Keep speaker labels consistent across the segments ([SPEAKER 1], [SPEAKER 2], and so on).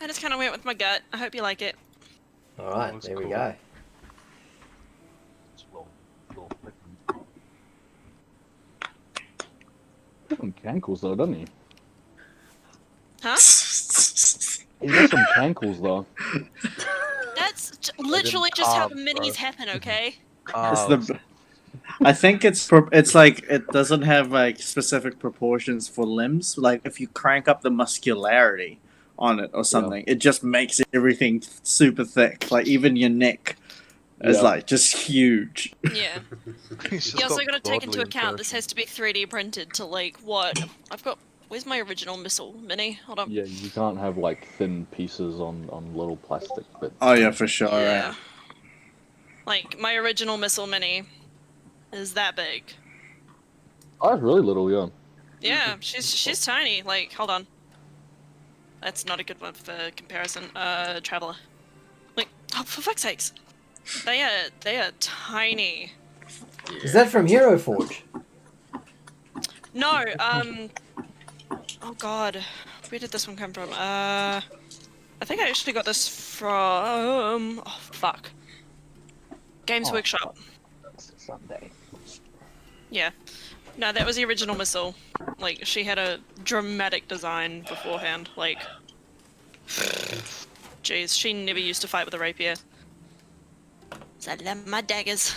[SPEAKER 1] I just kind of went with my gut. I hope you like it.
[SPEAKER 2] Alright,
[SPEAKER 3] Looks
[SPEAKER 2] there we
[SPEAKER 3] cool.
[SPEAKER 2] go.
[SPEAKER 3] It's little
[SPEAKER 4] Some cankles though, doesn't he?
[SPEAKER 1] Huh?
[SPEAKER 4] He's got some cankles though.
[SPEAKER 1] That's literally just how the minis happen, okay?
[SPEAKER 5] It's the. I think it's like it doesn't have like specific proportions for limbs. Like if you crank up the muscularity on it or something, it just makes everything super thick. Like even your neck is like just huge.
[SPEAKER 1] Yeah. You also got to take into account this has to be 3D printed to like what? I've got. Where's my original missile mini? Hold on.
[SPEAKER 4] Yeah, you can't have like thin pieces on little plastic bits.
[SPEAKER 5] Oh yeah, for sure.
[SPEAKER 1] Yeah.
[SPEAKER 5] Right.
[SPEAKER 1] Like my original missile mini is that big.
[SPEAKER 4] Oh, that's really little, yeah.
[SPEAKER 1] Yeah, she's tiny. Like, hold on. That's not a good one for comparison. Traveler. Like, oh, for fuck's sakes. They are tiny.
[SPEAKER 2] Is that from Hero Forge?
[SPEAKER 1] No, oh god. Where did this one come from? I think I actually got this from... Oh, fuck. Games Workshop.
[SPEAKER 4] Someday.
[SPEAKER 1] Yeah. No, that was the original missile. Like, she had a dramatic design beforehand. Like... Jeez, she never used to fight with a rapier. So I love my daggers.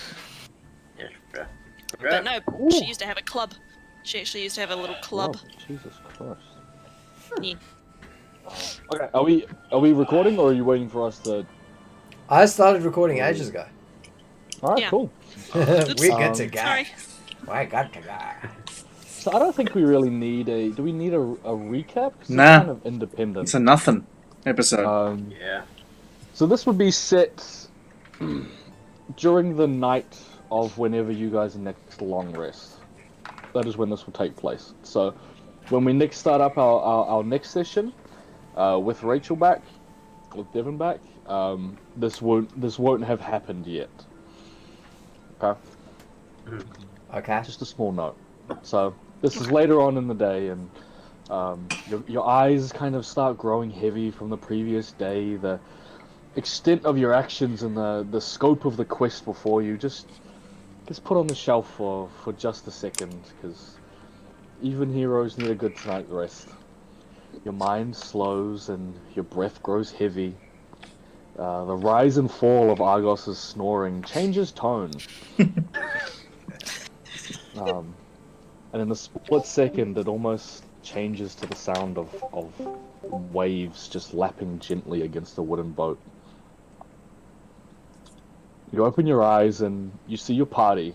[SPEAKER 5] Yeah.
[SPEAKER 1] But no, she used to have a club. She actually used to have a little club.
[SPEAKER 4] Oh, Jesus Christ.
[SPEAKER 1] Yeah.
[SPEAKER 4] Okay, are we recording or are you waiting for us to?
[SPEAKER 2] I started recording ages ago.
[SPEAKER 4] All right,
[SPEAKER 1] Yeah.
[SPEAKER 4] cool.
[SPEAKER 2] We're good to go.
[SPEAKER 1] Sorry.
[SPEAKER 2] We're good to go.
[SPEAKER 4] So I don't think we really need a. Do we need a recap? 'Cause
[SPEAKER 5] Nah.
[SPEAKER 4] It's kind of independent.
[SPEAKER 5] It's a nothing episode.
[SPEAKER 3] Yeah.
[SPEAKER 4] So this would be set during the night of whenever you guys next long rest. That is when this will take place. So when we next start up our next session, with Rachel back, with Devon back, this won't have happened yet. Okay.
[SPEAKER 2] Okay.
[SPEAKER 4] Just a small note. So this is later on in the day, and your eyes kind of start growing heavy from the previous day. The extent of your actions and the scope of the quest before you just gets put on the shelf for just a second, because even heroes need a good night's rest. Your mind slows and your breath grows heavy. The rise and fall of Argos's snoring changes tone. And in a split second, it almost changes to the sound of waves just lapping gently against a wooden boat. You open your eyes and you see your party,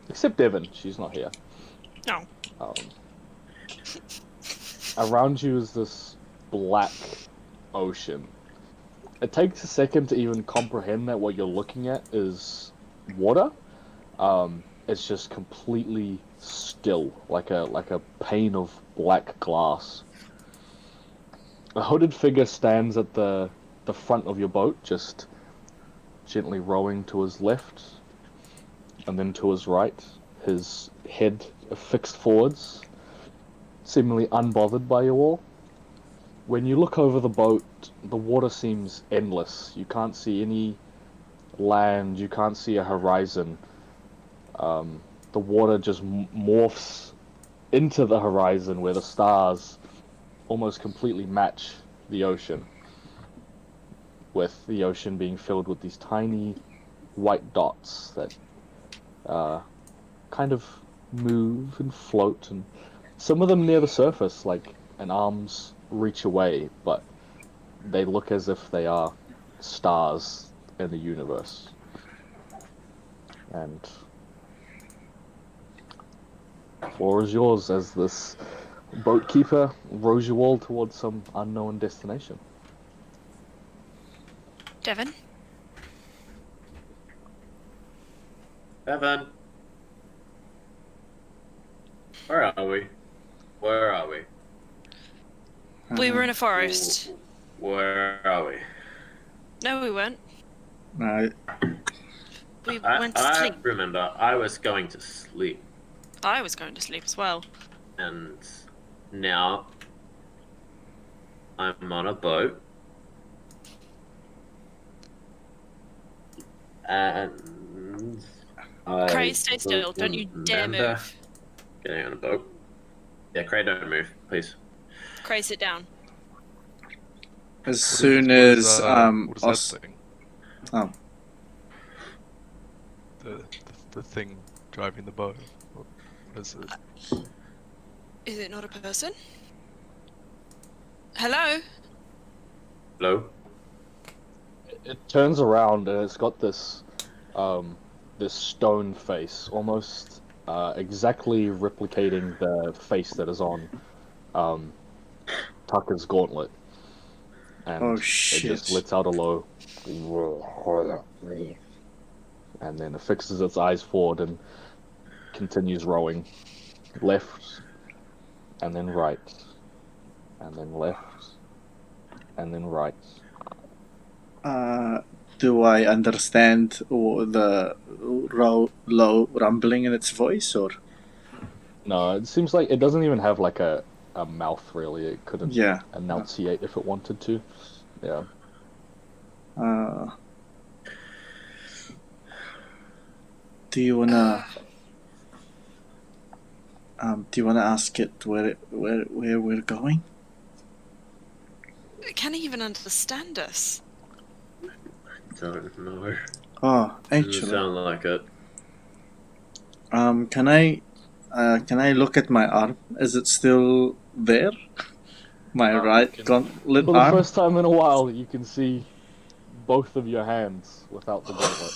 [SPEAKER 4] except Devon. She's not here.
[SPEAKER 1] No.
[SPEAKER 4] Around you is this black ocean. It takes a second to even comprehend that what you're looking at is water. It's just completely still, like a pane of black glass. A hooded figure stands at the front of your boat, just gently rowing to his left, and then to his right, his head affixed forwards, seemingly unbothered by you all. When you look over the boat, the water seems endless. You can't see any land, you can't see a horizon. The water just morphs into the horizon where the stars almost completely match the ocean, with the ocean being filled with these tiny white dots that kind of move and float, and some of them near the surface, like an arm's reach away, but they look as if they are stars in the universe. And the floor is yours as this boatkeeper rows you all towards some unknown destination.
[SPEAKER 1] Devon?
[SPEAKER 3] Evan. Where are we? Where are we?
[SPEAKER 1] We were in a forest.
[SPEAKER 3] Where are we?
[SPEAKER 1] No, we weren't.
[SPEAKER 5] No.
[SPEAKER 1] We went to
[SPEAKER 3] I
[SPEAKER 1] sleep.
[SPEAKER 3] remember I was going to sleep,
[SPEAKER 1] I was going to sleep as well.
[SPEAKER 3] and now I'm on a boat And I
[SPEAKER 1] Cray, stay still. Don't you dare
[SPEAKER 3] remember
[SPEAKER 1] move.
[SPEAKER 3] getting on a boat. Yeah, Cray, don't move, please.
[SPEAKER 1] Cray, sit down.
[SPEAKER 5] As soon as
[SPEAKER 6] what is that
[SPEAKER 5] Os-
[SPEAKER 6] thing?
[SPEAKER 5] Oh.
[SPEAKER 6] The thing driving the boat. What is it?
[SPEAKER 1] Is it not a person? Hello?
[SPEAKER 3] Hello?
[SPEAKER 4] It turns around and it's got this, this stone face, almost exactly replicating the face that is on Tucker's gauntlet. And
[SPEAKER 5] Oh
[SPEAKER 4] it
[SPEAKER 5] shit!
[SPEAKER 4] just lets out a low, and then it fixes its eyes forward and continues rowing left, and then right, and then left, and then right.
[SPEAKER 5] Do I understand the low rumbling in its voice, or?
[SPEAKER 4] No, it seems like it doesn't even have like a mouth really. It couldn't
[SPEAKER 5] Yeah.
[SPEAKER 4] enunciate if it wanted to. Yeah.
[SPEAKER 5] Do you wanna ask it where we're going?
[SPEAKER 1] Can he even understand us?
[SPEAKER 3] Don't know.
[SPEAKER 5] Oh,
[SPEAKER 3] Doesn't
[SPEAKER 5] actually,
[SPEAKER 3] sound like it.
[SPEAKER 5] can I look at my arm? Is it still there? My right gauntlet
[SPEAKER 4] For the
[SPEAKER 5] arm.
[SPEAKER 4] first time in a while, you can see both of your hands without the gauntlet.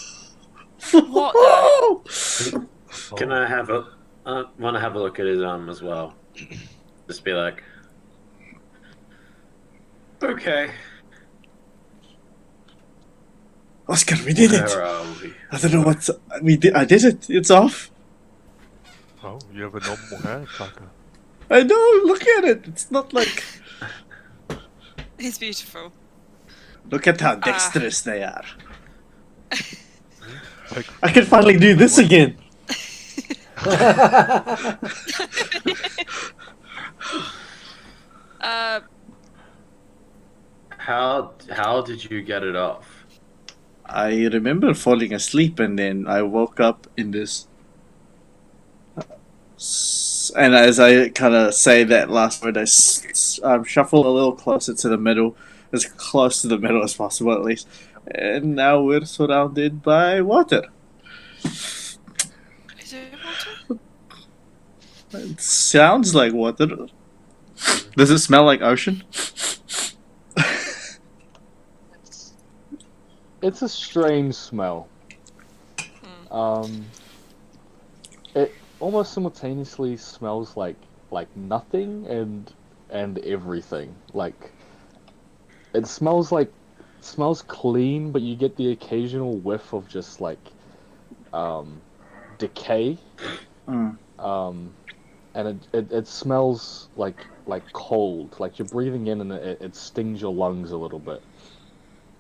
[SPEAKER 1] What the?
[SPEAKER 3] Can I have a... I want to have a look at his arm as well. Just be like... Okay.
[SPEAKER 5] Oscar, we did it!
[SPEAKER 3] Where are we?
[SPEAKER 5] I don't know what we did. I did it. It's off.
[SPEAKER 6] Oh, you have a normal hand, Tucker.
[SPEAKER 5] I know. Look at it. It's not like.
[SPEAKER 1] He's beautiful.
[SPEAKER 5] Look at how dexterous they are.
[SPEAKER 6] Like,
[SPEAKER 5] I can finally do this again.
[SPEAKER 3] How did you get it off?
[SPEAKER 5] I remember falling asleep and then I woke up in this. And as I kind of say that last word, I shuffle a little closer to the middle, as close to the middle as possible at least. And now we're surrounded by water.
[SPEAKER 1] Is it water?
[SPEAKER 5] It sounds like water. Does it smell like ocean?
[SPEAKER 4] It's a strange smell. It almost simultaneously smells like nothing and everything. Like it smells clean, but you get the occasional whiff of just like decay. And it smells like cold. Like you're breathing in and it stings your lungs a little bit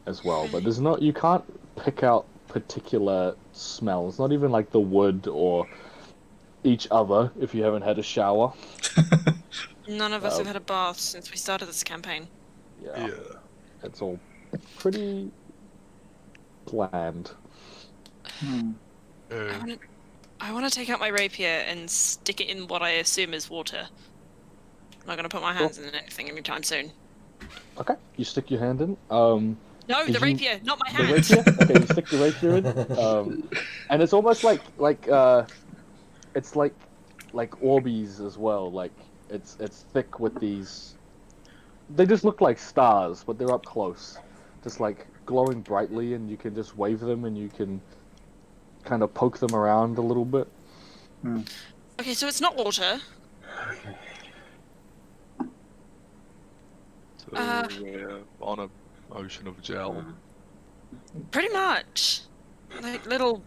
[SPEAKER 4] as well. But you can't pick out particular smells. Not even like the wood or each other if you haven't had a shower.
[SPEAKER 1] None of us have had a bath since we started this campaign.
[SPEAKER 4] Yeah. It's all pretty bland.
[SPEAKER 1] I want to take out my rapier and stick it in what I assume is water. I'm not going to put my hands in anything anytime soon.
[SPEAKER 4] Okay, you stick your hand in.
[SPEAKER 1] No, the rapier, not my
[SPEAKER 4] The
[SPEAKER 1] hand.
[SPEAKER 4] rapier? Okay, you stick the rapier in. And it's almost like it's like Orbeez as well. Like it's thick with these. They just look like stars, but they're up close, just like glowing brightly, and you can just wave them, and you can kind of poke them around a little bit.
[SPEAKER 1] Okay, so it's not water.
[SPEAKER 6] so we're on an ocean of gel.
[SPEAKER 1] Pretty much. Like little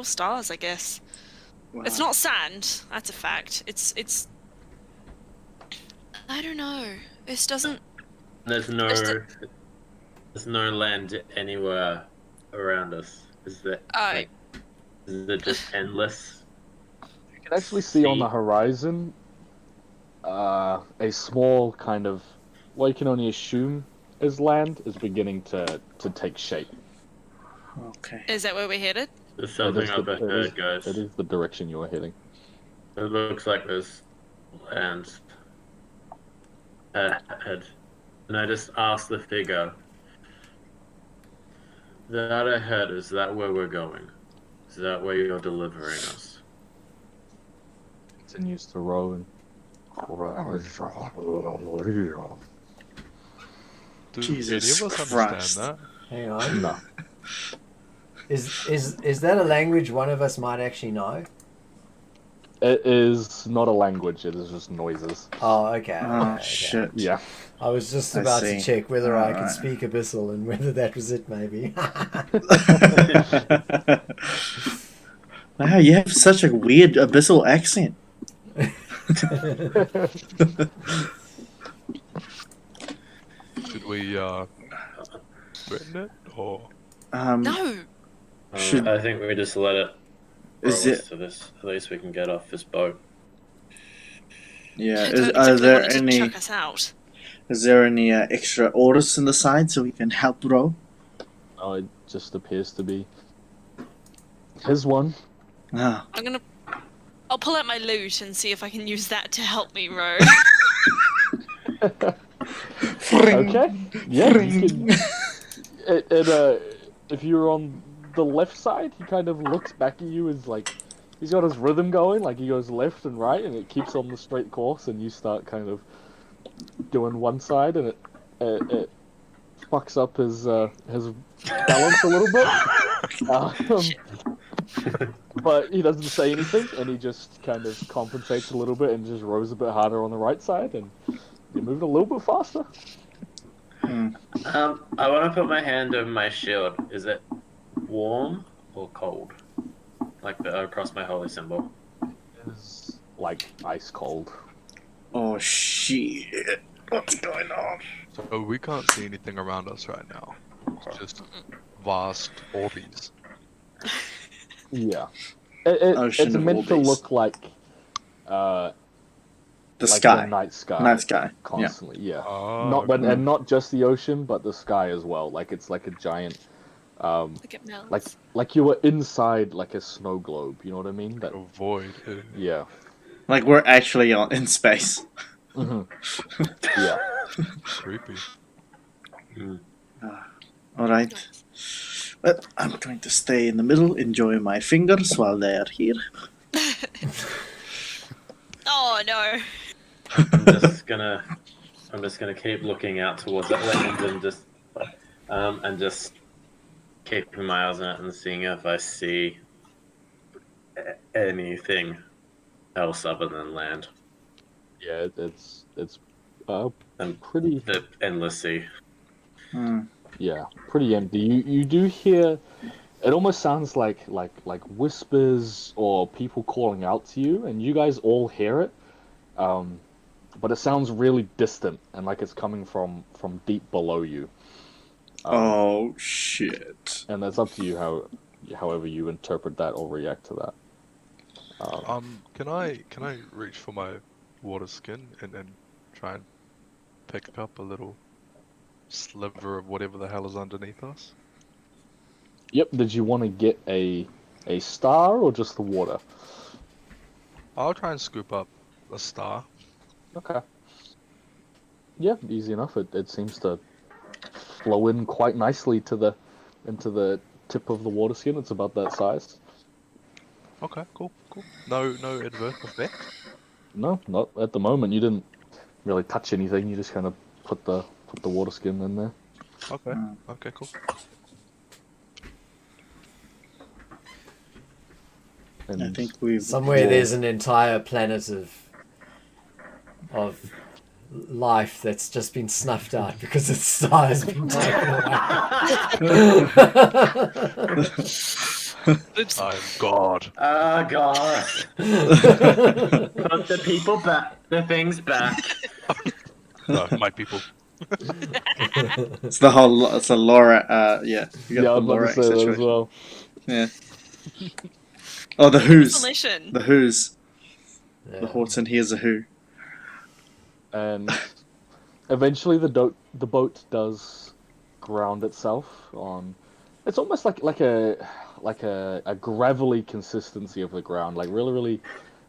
[SPEAKER 1] stars, I guess.
[SPEAKER 5] Wow.
[SPEAKER 1] It's not sand, that's a fact. It's I don't know. This doesn't
[SPEAKER 3] There's no land anywhere around us. Is it just endless?
[SPEAKER 4] You can actually see on the horizon a small kind of what you can only assume is land is beginning to take shape.
[SPEAKER 5] Okay.
[SPEAKER 1] Is that where we're headed?
[SPEAKER 3] There's something up
[SPEAKER 4] it
[SPEAKER 3] ahead, guys.
[SPEAKER 4] is the direction you are heading.
[SPEAKER 3] It looks like there's land ahead. And I just asked the figure, that ahead, is that where we're going? Is that where you're delivering us?
[SPEAKER 4] Continues to row and.
[SPEAKER 6] Do
[SPEAKER 5] Jesus
[SPEAKER 6] any of us
[SPEAKER 5] Christ.
[SPEAKER 6] understand
[SPEAKER 2] Hang on.
[SPEAKER 4] No.
[SPEAKER 2] Is that a language one of us might actually know?
[SPEAKER 4] It is not a language, it is just noises.
[SPEAKER 2] Oh, okay.
[SPEAKER 5] Oh,
[SPEAKER 2] okay.
[SPEAKER 5] shit.
[SPEAKER 4] Yeah.
[SPEAKER 2] I was just
[SPEAKER 5] I
[SPEAKER 2] about
[SPEAKER 5] see.
[SPEAKER 2] to check whether I could
[SPEAKER 5] Alright.
[SPEAKER 2] speak Abyssal and whether that was it, maybe.
[SPEAKER 5] Wow, you have such a weird abyssal accent.
[SPEAKER 6] that? Should we threaten it or?
[SPEAKER 1] No.
[SPEAKER 5] Should-
[SPEAKER 3] I think we just let it row
[SPEAKER 5] Is
[SPEAKER 3] us
[SPEAKER 5] it?
[SPEAKER 3] to this. At least we can get off this boat.
[SPEAKER 5] Yeah.
[SPEAKER 1] I don't
[SPEAKER 5] Are
[SPEAKER 1] exactly
[SPEAKER 5] there
[SPEAKER 1] want it to
[SPEAKER 5] any?
[SPEAKER 1] chuck us out.
[SPEAKER 5] Is there any extra orders on the side so we can help row?
[SPEAKER 4] Oh, it just appears to be. Here's one.
[SPEAKER 5] Ah.
[SPEAKER 1] I'll pull out my loot and see if I can use that to help me row.
[SPEAKER 4] Okay. Yeah, you can. If you're on the left side, he kind of looks back at you as like he's got his rhythm going, like he goes left and right, and it keeps on the straight course, and you start kind of doing one side, and it fucks up his balance a little bit. But he doesn't say anything, and he just kind of compensates a little bit and just rows a bit harder on the right side, and you move a little bit faster.
[SPEAKER 3] I want to put my hand over my shield. Is it warm or cold? Like across my holy symbol.
[SPEAKER 4] It's like ice cold.
[SPEAKER 5] Oh shit! What's going on?
[SPEAKER 6] So we can't see anything around us right now. It's just vast orbies.
[SPEAKER 4] Yeah.
[SPEAKER 5] Ocean
[SPEAKER 4] It's
[SPEAKER 5] of
[SPEAKER 4] meant to
[SPEAKER 5] Orbeez.
[SPEAKER 4] look like
[SPEAKER 5] The
[SPEAKER 4] like
[SPEAKER 5] sky.
[SPEAKER 4] the night sky.
[SPEAKER 5] Night sky. Yeah.
[SPEAKER 4] Constantly, yeah.
[SPEAKER 6] Oh,
[SPEAKER 4] Not but
[SPEAKER 6] okay.
[SPEAKER 4] and not just the ocean, but the sky as well. Like it's like a giant
[SPEAKER 1] Like it melts.
[SPEAKER 4] like you were inside like a snow globe, you know what I mean? That
[SPEAKER 6] A void.
[SPEAKER 4] yeah.
[SPEAKER 5] Like we're actually in space.
[SPEAKER 4] Mhm. Yeah.
[SPEAKER 6] Creepy.
[SPEAKER 5] All right. Well, I'm going to stay in the middle, enjoy my fingers while they are here.
[SPEAKER 1] Oh no.
[SPEAKER 3] I'm just gonna keep looking out towards that land and just keeping my eyes on it and seeing if I see anything else other than land.
[SPEAKER 4] Yeah, it's
[SPEAKER 3] And
[SPEAKER 4] pretty
[SPEAKER 3] the endless sea.
[SPEAKER 4] yeah, pretty empty. You do hear it almost sounds like whispers or people calling out to you, and you guys all hear it. But it sounds really distant and like it's coming from deep below you.
[SPEAKER 5] Oh shit!
[SPEAKER 4] And it's up to you however you interpret that or react to that.
[SPEAKER 6] Can I reach for my water skin and try and pick up a little sliver of whatever the hell is underneath us?
[SPEAKER 4] Yep. Did you want to get a star or just the water?
[SPEAKER 6] I'll try and scoop up a star.
[SPEAKER 4] Okay. Yeah, easy enough. It seems to flow in quite nicely into the tip of the water skin. It's about that size.
[SPEAKER 6] Okay, cool. No adverse effect.
[SPEAKER 4] No, not at the moment. You didn't really touch anything. You just kind of put the water skin in there.
[SPEAKER 6] Okay, cool.
[SPEAKER 4] And
[SPEAKER 5] I think we've
[SPEAKER 2] Somewhere there's an entire planet of life that's just been snuffed out because its star has been taken away.
[SPEAKER 1] Oops.
[SPEAKER 6] I'm God.
[SPEAKER 3] Oh god! Put the people back. The things back.
[SPEAKER 6] No, my people.
[SPEAKER 5] It's the whole. It's a Laura. Yeah. You got
[SPEAKER 4] yeah, I
[SPEAKER 5] the
[SPEAKER 4] was about to
[SPEAKER 5] Lorax
[SPEAKER 4] say that as
[SPEAKER 5] situation.
[SPEAKER 4] well.
[SPEAKER 5] Yeah. Oh, the Who's.
[SPEAKER 1] Isolation.
[SPEAKER 5] The Who's.
[SPEAKER 2] Yeah.
[SPEAKER 5] The Horton here's a Who.
[SPEAKER 4] And eventually the boat does ground itself on It's almost like a gravelly consistency of the ground, like really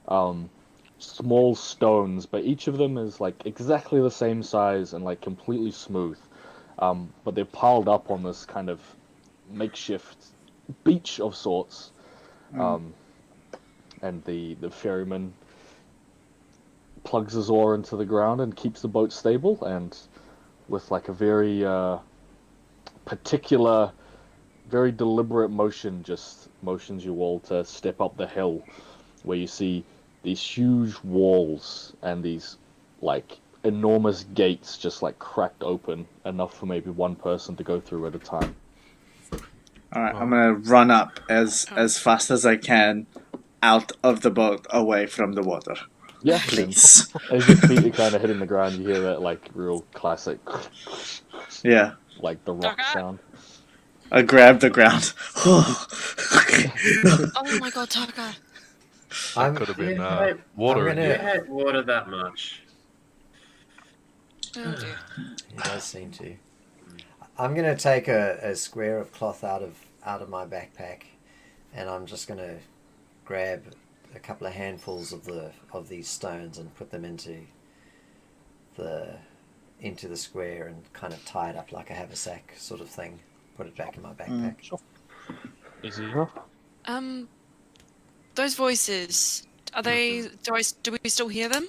[SPEAKER 4] um, small stones, but each of them is like exactly the same size and like completely smooth. But they're piled up on this kind of makeshift beach of sorts. Um, and the ferryman plugs his oar into the ground and keeps the boat stable, and with like a very particular, very deliberate motion, just motions you all to step up the hill, where you see these huge walls and these like enormous gates just like cracked open, enough for maybe one person to go through at a time.
[SPEAKER 5] All right, I'm
[SPEAKER 6] Oh.
[SPEAKER 5] gonna run up as fast as I can out of the boat, away from the water.
[SPEAKER 4] Yeah,
[SPEAKER 5] Please.
[SPEAKER 4] and as your feet are kind of hitting the ground, you hear that like real classic,
[SPEAKER 5] Yeah.
[SPEAKER 4] like the rock
[SPEAKER 1] Okay.
[SPEAKER 4] sound.
[SPEAKER 5] I grab the ground.
[SPEAKER 1] Oh my god, Taka.
[SPEAKER 6] That
[SPEAKER 2] I'm
[SPEAKER 6] could have
[SPEAKER 3] Do you
[SPEAKER 6] been
[SPEAKER 3] hate,
[SPEAKER 6] water in
[SPEAKER 3] do you
[SPEAKER 2] gonna-
[SPEAKER 6] here.
[SPEAKER 3] hate water that much?
[SPEAKER 1] Oh dear.
[SPEAKER 2] He does seem to. I'm gonna take a square of cloth out of my backpack, and I'm just gonna grab a couple of handfuls of these stones and put them into the square and kind of tie it up like a haversack sort of thing. Put it back in my backpack.
[SPEAKER 4] Sure. Easy enough.
[SPEAKER 1] Those voices, are they? Do we still hear them?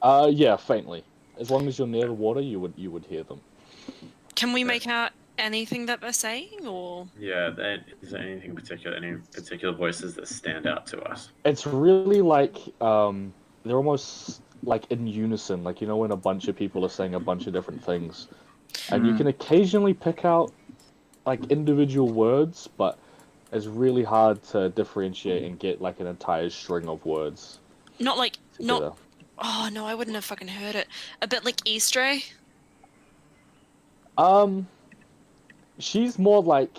[SPEAKER 4] Yeah, faintly. As long as you're near the water, you would hear them.
[SPEAKER 1] Can we make out anything that they're saying, or?
[SPEAKER 3] Yeah, is there anything particular, any particular voices that stand out to us?
[SPEAKER 4] It's really like they're almost like in unison, like you know when a bunch of people are saying a bunch of different things, and you can occasionally pick out like individual words, but it's really hard to differentiate and get like an entire string of words
[SPEAKER 1] Not like
[SPEAKER 4] together.
[SPEAKER 1] not. Oh no, I wouldn't have fucking heard it. A bit like Easter.
[SPEAKER 4] She's more like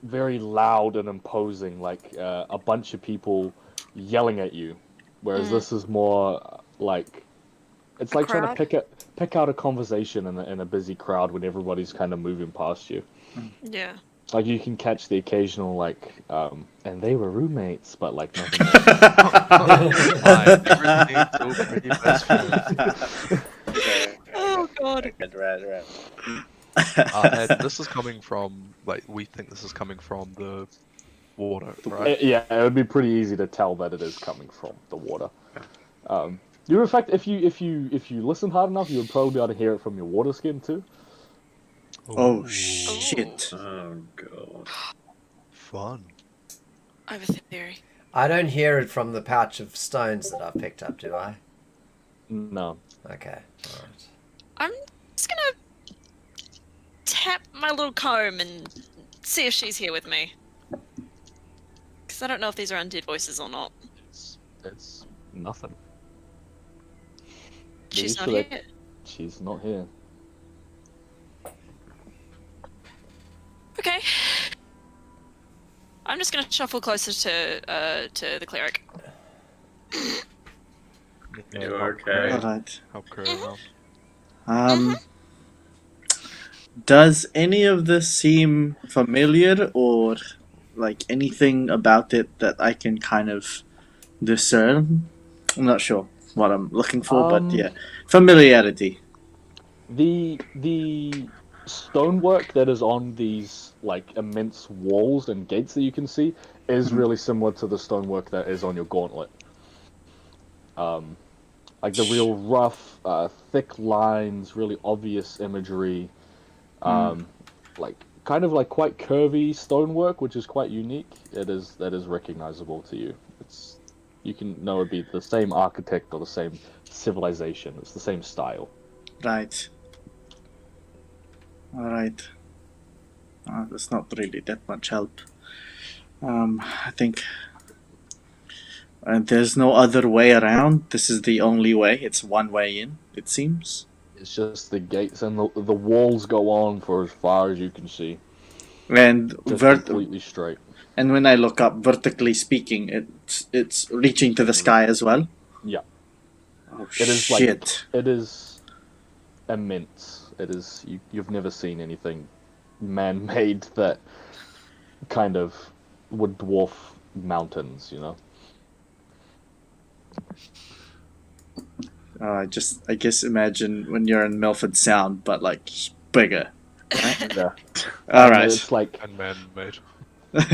[SPEAKER 4] very loud and imposing, like a bunch of people yelling at you, whereas this is more like it's
[SPEAKER 1] A
[SPEAKER 4] like trying
[SPEAKER 1] crowd?
[SPEAKER 4] to pick out a conversation in a busy crowd when everybody's kind of moving past you.
[SPEAKER 1] Yeah.
[SPEAKER 4] Like you can catch the occasional like, and they were roommates, but like nothing.
[SPEAKER 6] Fine, everything's so pretty best friends.
[SPEAKER 1] Oh god.
[SPEAKER 5] Right.
[SPEAKER 6] And this is coming from, like, we think this is coming from the water, right?
[SPEAKER 4] Yeah, it would be pretty easy to tell that it is coming from the water. You, in fact, if you listen hard enough, you would probably be able to hear it from your water skin too.
[SPEAKER 5] Oh
[SPEAKER 6] Ooh,
[SPEAKER 5] shit.
[SPEAKER 3] Oh god.
[SPEAKER 6] fun.
[SPEAKER 1] I have a theory.
[SPEAKER 2] I don't hear it from the pouch of stones that I've picked up, do I?
[SPEAKER 4] No.
[SPEAKER 2] Okay, alright.
[SPEAKER 1] I'm just gonna tap my little comb and see if she's here with me. Because I don't know if these are undead voices or not.
[SPEAKER 4] It's nothing.
[SPEAKER 1] She's not
[SPEAKER 4] Usually-
[SPEAKER 1] here.
[SPEAKER 4] She's not here.
[SPEAKER 1] Okay. I'm just gonna shuffle closer to the cleric.
[SPEAKER 3] You okay?
[SPEAKER 5] Alright.
[SPEAKER 6] Help Kuro out.
[SPEAKER 5] Does any of this seem familiar, or like anything about it that I can kind of discern? I'm not sure what I'm looking for, but yeah, familiarity.
[SPEAKER 4] The stonework that is on these like immense walls and gates that you can see is really similar to the stonework that is on your gauntlet. Like the real rough, thick lines, really obvious imagery, like kind of like quite curvy stonework, which is quite unique. That is recognizable to you. You can know it'd be the same architect or the same civilization. It's the same style.
[SPEAKER 5] Right. Alright. That's not really that much help. I think there's no other way around. This is the only way. It's one way in, it seems.
[SPEAKER 4] It's just the gates and the walls go on for as far as you can see.
[SPEAKER 5] And
[SPEAKER 4] Just completely straight.
[SPEAKER 5] and when I look up, vertically speaking, it's reaching to the sky as well.
[SPEAKER 4] Yeah.
[SPEAKER 5] Oh
[SPEAKER 4] It is
[SPEAKER 5] shit!
[SPEAKER 4] it is immense. It is you've never seen anything man-made that kind of would dwarf mountains, you know?
[SPEAKER 5] I guess imagine when you're in Milford Sound, but like bigger. Right?
[SPEAKER 4] Yeah.
[SPEAKER 5] All
[SPEAKER 4] And
[SPEAKER 5] right.
[SPEAKER 4] it's like,
[SPEAKER 6] And man-made.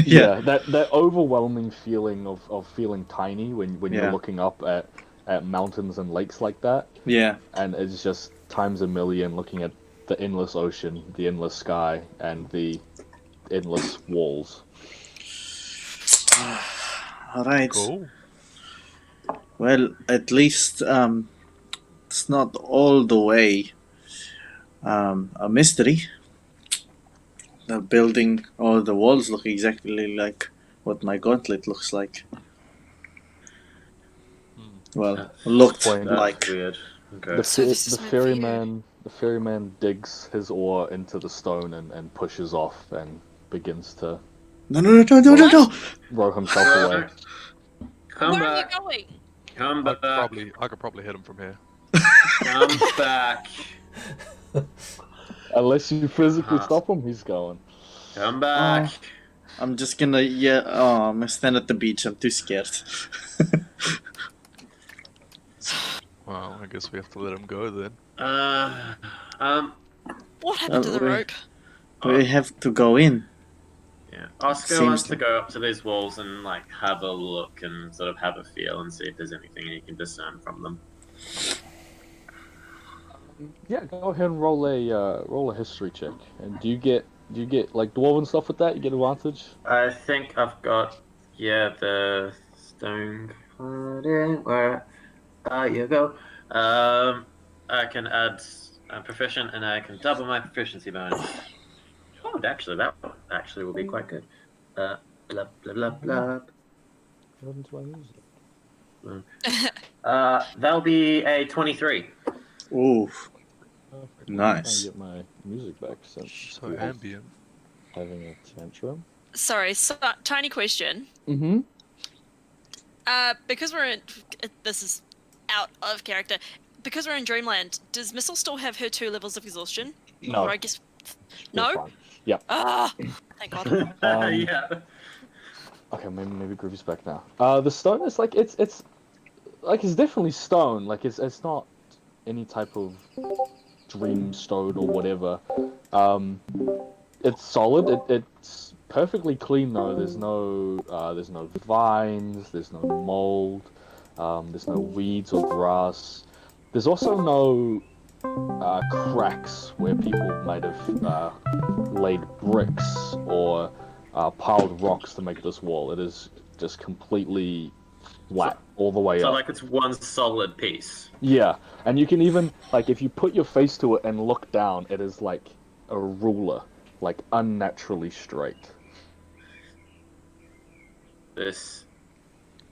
[SPEAKER 5] Yeah.
[SPEAKER 4] yeah, that overwhelming feeling of feeling tiny when you're
[SPEAKER 5] Yeah.
[SPEAKER 4] looking up at mountains and lakes like that,
[SPEAKER 5] Yeah.
[SPEAKER 4] and it's just times a million looking at the endless ocean, the endless sky, and the endless walls.
[SPEAKER 5] All right.
[SPEAKER 6] Cool.
[SPEAKER 5] Well, at least it's not all the way a mystery. The building or the walls look exactly like what my gauntlet looks like.
[SPEAKER 6] Hmm.
[SPEAKER 5] Well,
[SPEAKER 3] That's,
[SPEAKER 5] looked
[SPEAKER 4] Point.
[SPEAKER 5] like.
[SPEAKER 3] weird. Okay.
[SPEAKER 4] The
[SPEAKER 1] So this is meant for you.
[SPEAKER 4] the ferryman digs his oar into the stone and pushes off and begins to
[SPEAKER 5] No.
[SPEAKER 4] row himself away.
[SPEAKER 3] Come
[SPEAKER 1] Where are you
[SPEAKER 3] back.
[SPEAKER 1] going?
[SPEAKER 3] Come
[SPEAKER 6] I
[SPEAKER 3] back.
[SPEAKER 6] could probably hit him from here.
[SPEAKER 3] Come back.
[SPEAKER 4] Unless you physically
[SPEAKER 3] Uh-huh.
[SPEAKER 4] stop him, he's going.
[SPEAKER 3] Come back.
[SPEAKER 5] Oh, I'm just gonna I'm gonna stand at the beach. I'm too scared.
[SPEAKER 6] Well, I guess we have to let him go then.
[SPEAKER 3] Uh, um,
[SPEAKER 1] What happened to the
[SPEAKER 5] we-
[SPEAKER 1] rope?
[SPEAKER 5] we have to go in.
[SPEAKER 3] yeah. Oscar
[SPEAKER 5] Seems
[SPEAKER 3] wants
[SPEAKER 5] to-
[SPEAKER 3] to go up to these walls and like have a look and sort of have a feel and see if there's anything he can discern from them.
[SPEAKER 4] Yeah, go ahead and roll a history check. And do you get like dwarven stuff with that? You get advantage.
[SPEAKER 3] I think I've got the stone. Where you go. I can add proficient and I can double my proficiency bonus. Oh, actually, that actually will be quite good. Blah blah blah blah.
[SPEAKER 4] What into my music?
[SPEAKER 3] That'll be a 23.
[SPEAKER 5] Ooh,
[SPEAKER 4] Perfect.
[SPEAKER 5] Nice.
[SPEAKER 4] I'm trying to get my music back since
[SPEAKER 6] So
[SPEAKER 4] it's
[SPEAKER 6] ambient.
[SPEAKER 4] having a tantrum.
[SPEAKER 1] Sorry, tiny question.
[SPEAKER 4] Mm-hmm.
[SPEAKER 1] Because we're in, this is out of character. Because we're in Dreamland, does Missile still have her 2 levels of exhaustion?
[SPEAKER 4] No.
[SPEAKER 1] Or I guess no.
[SPEAKER 4] Yep.
[SPEAKER 1] Ah, thank God.
[SPEAKER 3] Yeah.
[SPEAKER 4] Okay, maybe Groovy's back now. The stone is like it's definitely stone. Like it's not any type of dream stone or whatever. It's solid. It's perfectly clean though. There's no vines. There's no mold. There's no weeds or grass. There's also no cracks where people might have laid bricks or piled rocks to make this wall. It is just completely flat all the way
[SPEAKER 3] So
[SPEAKER 4] up.
[SPEAKER 3] like it's one solid piece.
[SPEAKER 4] Yeah, and you can even, like, if you put your face to it and look down, it is like a ruler, like unnaturally straight.
[SPEAKER 3] This,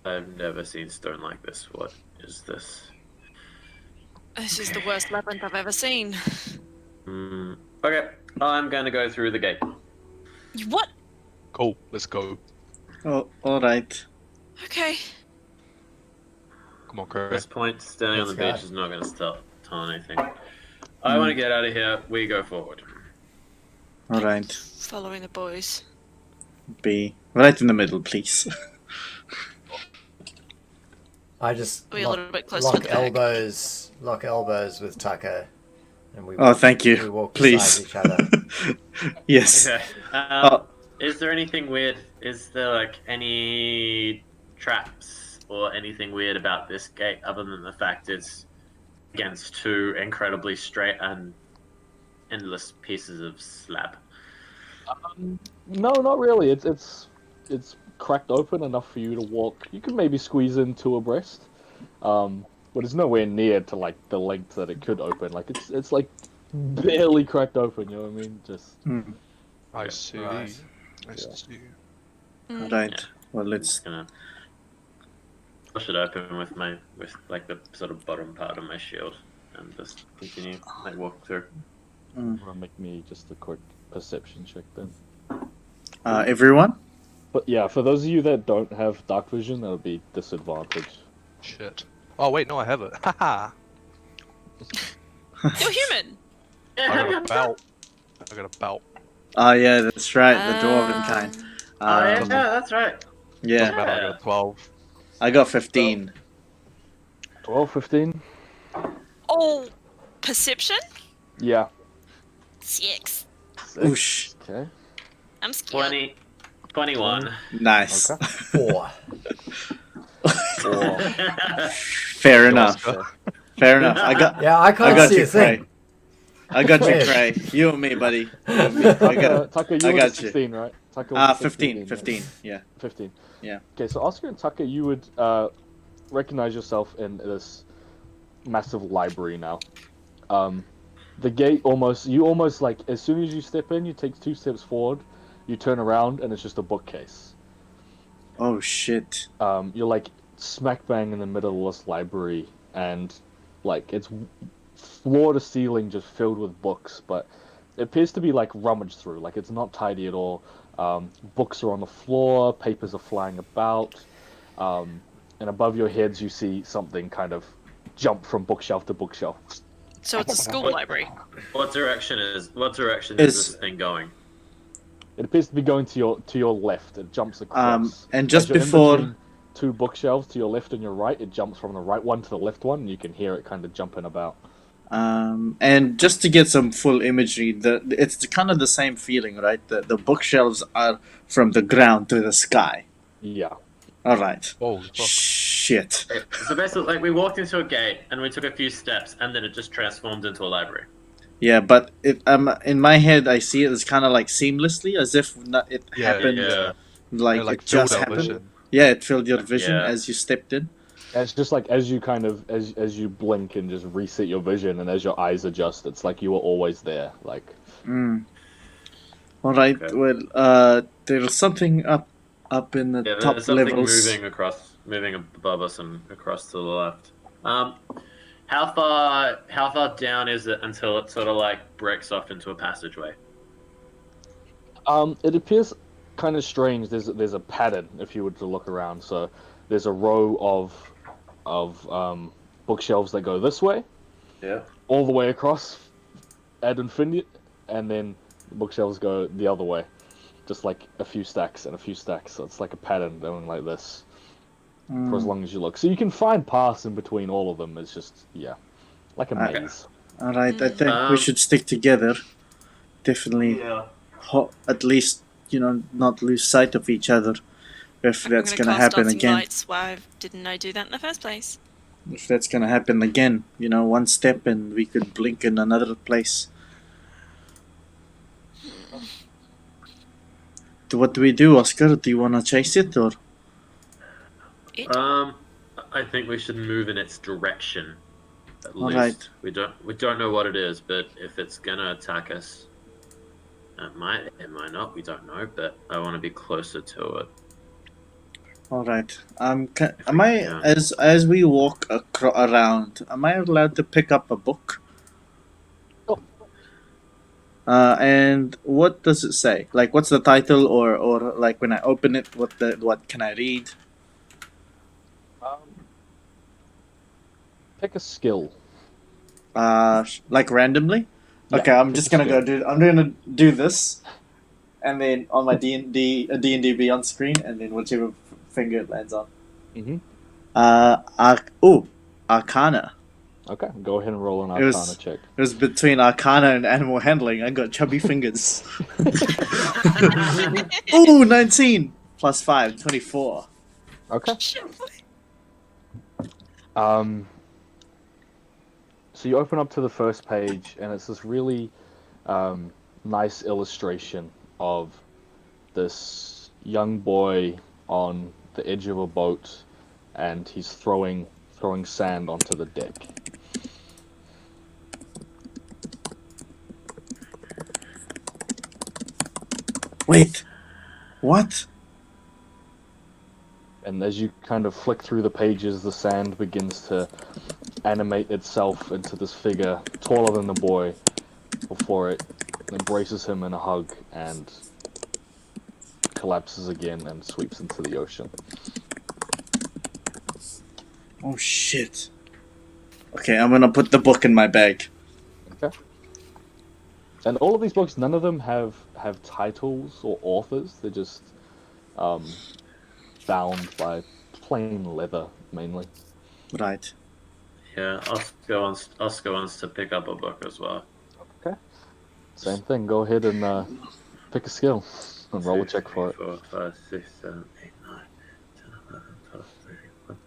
[SPEAKER 3] I've never seen stone like this. What is this?
[SPEAKER 1] This is the worst labyrinth I've ever seen.
[SPEAKER 3] Okay, I'm gonna go through the gate.
[SPEAKER 1] What?
[SPEAKER 6] Cool, let's go.
[SPEAKER 5] Oh, all right.
[SPEAKER 1] Okay.
[SPEAKER 6] Come on,
[SPEAKER 3] At
[SPEAKER 6] Chris.
[SPEAKER 3] this point, standing on the
[SPEAKER 2] Let's go.
[SPEAKER 3] beach is not gonna tell anything. I want to get out of here. We go forward.
[SPEAKER 5] All right.
[SPEAKER 1] Following the boys.
[SPEAKER 5] Be right in the middle, please.
[SPEAKER 2] I just
[SPEAKER 1] Be a little bit closer to
[SPEAKER 2] lock
[SPEAKER 1] the back.
[SPEAKER 2] lock elbows with Tucker, and we
[SPEAKER 5] Oh, thank you.
[SPEAKER 2] we walk
[SPEAKER 5] Please.
[SPEAKER 2] beside each other.
[SPEAKER 5] Yes.
[SPEAKER 3] Okay.
[SPEAKER 5] Oh.
[SPEAKER 3] Is there anything weird? Is there like any traps or anything weird about this gate other than the fact it's against 2 incredibly straight and endless pieces of slab?
[SPEAKER 4] No, not really. It's cracked open enough for you to walk. You can maybe squeeze in 2 abreast, but it's nowhere near to like the length that it could open. Like it's like barely cracked open. You know what I mean? Just
[SPEAKER 6] I see.
[SPEAKER 2] Right.
[SPEAKER 6] I see.
[SPEAKER 5] All right.
[SPEAKER 3] Yeah.
[SPEAKER 5] Well,
[SPEAKER 3] I'm
[SPEAKER 5] let's.
[SPEAKER 3] just gonna push it open with like the sort of bottom part of my shield and just continue like walk through.
[SPEAKER 4] wanna make me just a quick perception check then.
[SPEAKER 5] Everyone.
[SPEAKER 4] But yeah, for those of you that don't have dark vision, that'll be disadvantage.
[SPEAKER 6] Shit. Oh wait, no, I have it. Haha.
[SPEAKER 1] You're human.
[SPEAKER 6] I got a belt. I got a belt.
[SPEAKER 5] Oh yeah, that's right. The dwarven kind.
[SPEAKER 3] Oh yeah,
[SPEAKER 5] Um,
[SPEAKER 3] that's right.
[SPEAKER 5] yeah,
[SPEAKER 6] Doesn't matter. I got a 12.
[SPEAKER 5] I got 15.
[SPEAKER 4] 12, 15?
[SPEAKER 1] Oh, perception?
[SPEAKER 4] Yeah.
[SPEAKER 1] 6.
[SPEAKER 4] 6.
[SPEAKER 5] Oosh.
[SPEAKER 4] Okay.
[SPEAKER 1] I'm scared.
[SPEAKER 3] 21.
[SPEAKER 5] Nice.
[SPEAKER 4] Okay.
[SPEAKER 2] 4.
[SPEAKER 4] 4.
[SPEAKER 5] Fair
[SPEAKER 6] Yo,
[SPEAKER 5] enough.
[SPEAKER 6] Oscar.
[SPEAKER 5] Fair enough. I got.
[SPEAKER 2] Yeah, I
[SPEAKER 5] I
[SPEAKER 2] can't
[SPEAKER 5] got
[SPEAKER 2] see
[SPEAKER 5] you,
[SPEAKER 2] a thing.
[SPEAKER 5] Cray. I got you,
[SPEAKER 2] Weird.
[SPEAKER 5] Cray. You and me, buddy. You and me.
[SPEAKER 4] Tucker, you
[SPEAKER 5] I
[SPEAKER 4] were the
[SPEAKER 5] got you.
[SPEAKER 4] 16, right? Tucker was the 16.
[SPEAKER 5] 15.
[SPEAKER 4] right?
[SPEAKER 5] 15. Yeah.
[SPEAKER 4] 15.
[SPEAKER 5] Yeah.
[SPEAKER 4] Okay, so Oscar and Tucker, you would recognize yourself in this massive library now. The gate you almost like, as soon as you step in, you take 2 steps forward, you turn around, and it's just a bookcase.
[SPEAKER 5] Oh shit.
[SPEAKER 4] You're like smack bang in the middle of this library, and like it's floor to ceiling just filled with books, but it appears to be like rummaged through. Like it's not tidy at all. Books are on the floor, papers are flying about, and above your heads you see something kind of jump from bookshelf to bookshelf.
[SPEAKER 1] So it's a school library.
[SPEAKER 3] What direction is
[SPEAKER 5] Is-
[SPEAKER 3] this thing going?
[SPEAKER 4] It appears to be going to your left. It jumps across.
[SPEAKER 5] And just
[SPEAKER 4] As you're in
[SPEAKER 5] before-
[SPEAKER 4] between 2 bookshelves to your left and your right, it jumps from the right one to the left one, and you can hear it kind of jumping about.
[SPEAKER 5] And just to get some full imagery, it's kind of the same feeling, right? The bookshelves are from the ground to the sky.
[SPEAKER 4] Yeah.
[SPEAKER 5] All right.
[SPEAKER 6] Oh, fuck.
[SPEAKER 5] Shit.
[SPEAKER 3] So basically, like we walked into a gate and we took a few steps, and then it just transformed into a library.
[SPEAKER 5] Yeah, but in my head, I see it as kind of like seamlessly, as if it
[SPEAKER 6] Yeah,
[SPEAKER 5] happened,
[SPEAKER 3] yeah.
[SPEAKER 5] like,
[SPEAKER 6] It
[SPEAKER 5] it
[SPEAKER 6] filled
[SPEAKER 5] just
[SPEAKER 6] our
[SPEAKER 5] happened.
[SPEAKER 6] vision.
[SPEAKER 5] Yeah, it filled your vision
[SPEAKER 3] Yeah.
[SPEAKER 5] as you stepped in.
[SPEAKER 4] And it's just like as you kind of as you blink and just reset your vision, and as your eyes adjust, it's like you were always there. Like
[SPEAKER 5] Mm. All right.
[SPEAKER 3] Okay.
[SPEAKER 5] Well, there's something up in the
[SPEAKER 3] Yeah,
[SPEAKER 5] top
[SPEAKER 3] there's something
[SPEAKER 5] levels.
[SPEAKER 3] moving above us and across to the left. How far down is it until it sort of like breaks off into a passageway?
[SPEAKER 4] it appears kind of strange. There's a pattern if you were to look around. So there's a row of bookshelves that go this way,
[SPEAKER 3] Yeah.
[SPEAKER 4] all the way across ad infinite, and then the bookshelves go the other way, just like a few stacks and a few stacks. So it's like a pattern going like this for as long as you look. So you can find paths in between all of them. It's just like a
[SPEAKER 5] Okay.
[SPEAKER 4] maze.
[SPEAKER 5] All right. I think we should stick together. Definitely.
[SPEAKER 3] Yeah.
[SPEAKER 5] At least not lose sight of each other. If that's
[SPEAKER 1] I'm
[SPEAKER 5] gonna
[SPEAKER 1] cast
[SPEAKER 5] happen
[SPEAKER 1] dancing
[SPEAKER 5] again.
[SPEAKER 1] lights. Why didn't I do that in the first place?
[SPEAKER 5] If that's gonna happen again, one step and we could blink in another place. What do we do, Oscar? Do you wanna chase it or?
[SPEAKER 3] I think we should move in its direction. At
[SPEAKER 5] All
[SPEAKER 3] least
[SPEAKER 5] right.
[SPEAKER 3] we don't know what it is, but if it's gonna attack us, it might not. We don't know, but I want to be closer to it.
[SPEAKER 5] All right. Am
[SPEAKER 3] we
[SPEAKER 5] I
[SPEAKER 3] can.
[SPEAKER 5] as we walk around? Am I allowed to pick up a book?
[SPEAKER 4] Oh.
[SPEAKER 5] And what does it say? Like, what's the title, or like when I open it, what can I read?
[SPEAKER 4] Pick a skill.
[SPEAKER 5] Like randomly.
[SPEAKER 4] Yeah,
[SPEAKER 5] Okay, I'm
[SPEAKER 4] pick
[SPEAKER 5] just
[SPEAKER 4] a
[SPEAKER 5] gonna
[SPEAKER 4] skill.
[SPEAKER 5] go do. I'm gonna do this, and then on my D&D be on screen, and then whichever finger it lands on.
[SPEAKER 4] Mhm.
[SPEAKER 5] Arcana.
[SPEAKER 4] Okay, go ahead and roll an
[SPEAKER 5] It was-
[SPEAKER 4] Arcana check.
[SPEAKER 5] It was between Arcana and Animal Handling. I got chubby fingers. Ooh, 19 plus 5, 24.
[SPEAKER 4] Okay. So you open up to the first page, and it's this really nice illustration of this young boy on the edge of a boat, and he's throwing sand onto the deck.
[SPEAKER 5] Wait, what?
[SPEAKER 4] And as you kind of flick through the pages, the sand begins to animate itself into this figure taller than the boy before it embraces him in a hug and collapses again and sweeps into the ocean.
[SPEAKER 5] Oh shit. Okay, I'm gonna put the book in my bag.
[SPEAKER 4] Okay. And all of these books, none of them have titles or authors. They're just bound by plain leather, mainly.
[SPEAKER 5] Right.
[SPEAKER 3] Yeah, Oscar wants to pick up a book as well.
[SPEAKER 4] Okay. Same thing. Go ahead and pick a skill and roll a
[SPEAKER 3] 2,
[SPEAKER 4] check
[SPEAKER 3] 3,
[SPEAKER 4] for it.
[SPEAKER 3] 4, 5, 6, 7, 8, 9, 10, 11, 12, 13, 14,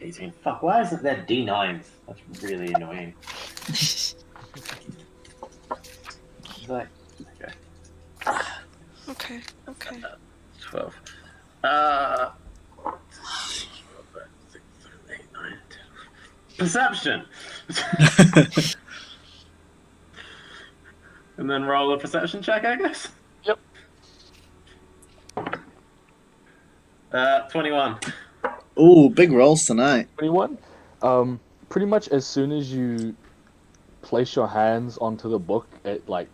[SPEAKER 3] 18. Fuck, why isn't there D9s? That's really annoying. Like, okay.
[SPEAKER 1] Okay.
[SPEAKER 3] 12. 6, 7, 8, 9, 10. Perception! And then roll a perception check, I guess?
[SPEAKER 4] Yep.
[SPEAKER 3] 21.
[SPEAKER 5] Ooh, big rolls tonight.
[SPEAKER 4] 21. Pretty much as soon as you place your hands onto the book, it like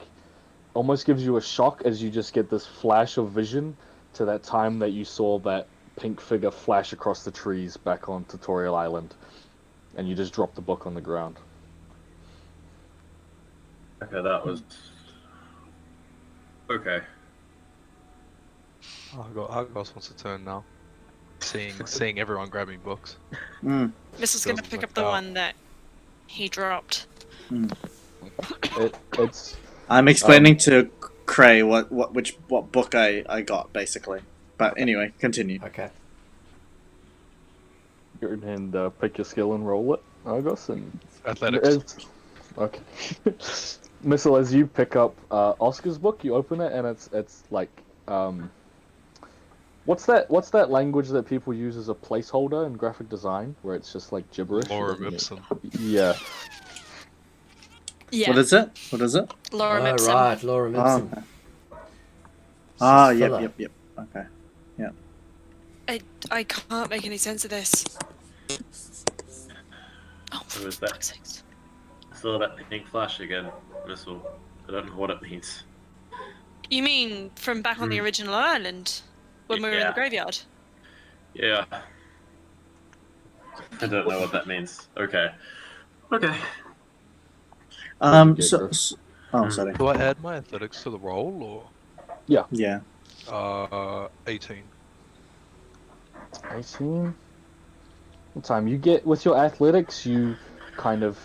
[SPEAKER 4] almost gives you a shock as you just get this flash of vision to that time that you saw that pink figure flash across the trees back on Tutorial Island, and you just drop the book on the ground.
[SPEAKER 3] Okay, that was... Okay.
[SPEAKER 6] Argos wants to turn now. Seeing everyone grabbing books.
[SPEAKER 5] Mm.
[SPEAKER 1] This is gonna
[SPEAKER 6] Doesn't
[SPEAKER 1] pick up
[SPEAKER 6] work
[SPEAKER 1] the
[SPEAKER 6] out.
[SPEAKER 1] one that he dropped.
[SPEAKER 4] It's
[SPEAKER 5] I'm explaining to Cray what book I got basically. But anyway, continue.
[SPEAKER 2] Okay.
[SPEAKER 4] and pick your skill and roll it, Argos, and
[SPEAKER 6] Athletics.
[SPEAKER 4] okay. Missile, as you pick up Oscar's book, you open it and it's like what's that language that people use as a placeholder in graphic design where it's just like gibberish?
[SPEAKER 6] Lorem ipsum.
[SPEAKER 4] Yeah.
[SPEAKER 1] Yeah.
[SPEAKER 5] What is it? What is it?
[SPEAKER 1] Lorem
[SPEAKER 2] Oh,
[SPEAKER 1] ipsum.
[SPEAKER 2] right, Lorem
[SPEAKER 5] Oh,
[SPEAKER 2] Ipsum.
[SPEAKER 5] okay.
[SPEAKER 2] It's
[SPEAKER 5] Ah,
[SPEAKER 2] just
[SPEAKER 5] yep,
[SPEAKER 2] filler.
[SPEAKER 5] yep. Okay.
[SPEAKER 1] I can't make any sense of this. Oh,
[SPEAKER 3] Who
[SPEAKER 1] for
[SPEAKER 3] is that?
[SPEAKER 1] fuck's sakes.
[SPEAKER 3] I saw that pink flash again, Missile. I don't know what it means.
[SPEAKER 1] You mean from back on the original island? When we were in the
[SPEAKER 3] Yeah.
[SPEAKER 1] graveyard?
[SPEAKER 3] Yeah. I don't know what that means. Okay. Okay.
[SPEAKER 5] Oh,
[SPEAKER 3] Hmm.
[SPEAKER 5] sorry.
[SPEAKER 6] Do I add my athletics to the roll
[SPEAKER 5] Yeah.
[SPEAKER 6] or 18?
[SPEAKER 4] 18. What time you get with your athletics? You kind of,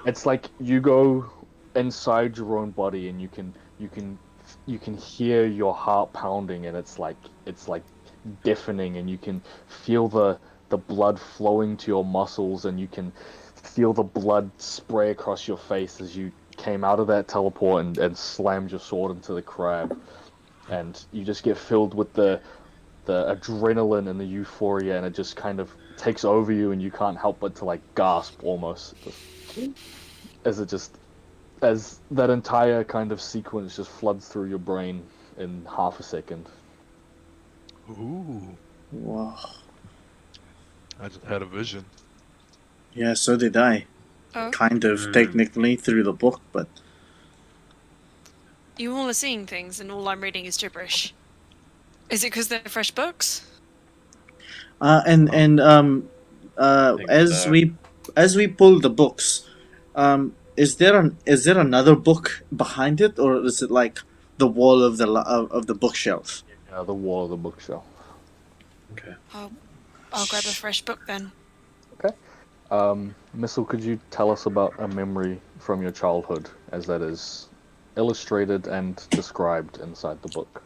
[SPEAKER 4] it's like you go inside your own body and you can hear your heart pounding, and it's like deafening, and you can feel the blood flowing to your muscles, and you can feel the blood spray across your face as you came out of that teleport and slammed your sword into the crab, and you just get filled with the adrenaline and the euphoria, and it just kind of takes over you, and you can't help but to like gasp almost, as that entire kind of sequence just floods through your brain in half a second.
[SPEAKER 6] Ooh,
[SPEAKER 5] Whoa.
[SPEAKER 6] I just had a vision.
[SPEAKER 5] Yeah, so did I.
[SPEAKER 1] Oh.
[SPEAKER 5] Kind of
[SPEAKER 3] Hmm.
[SPEAKER 5] technically through the book, but
[SPEAKER 1] You all are seeing things and all I'm reading is gibberish. Is it because they're fresh books?
[SPEAKER 5] and
[SPEAKER 3] think
[SPEAKER 5] as
[SPEAKER 3] so.
[SPEAKER 5] we pull the books, is there another book behind it, or is it like the wall of the bookshelf?
[SPEAKER 4] Yeah, the wall of the bookshelf.
[SPEAKER 3] Okay.
[SPEAKER 1] I'll grab a fresh book then.
[SPEAKER 4] Missile, could you tell us about a memory from your childhood, as that is illustrated and described inside the book?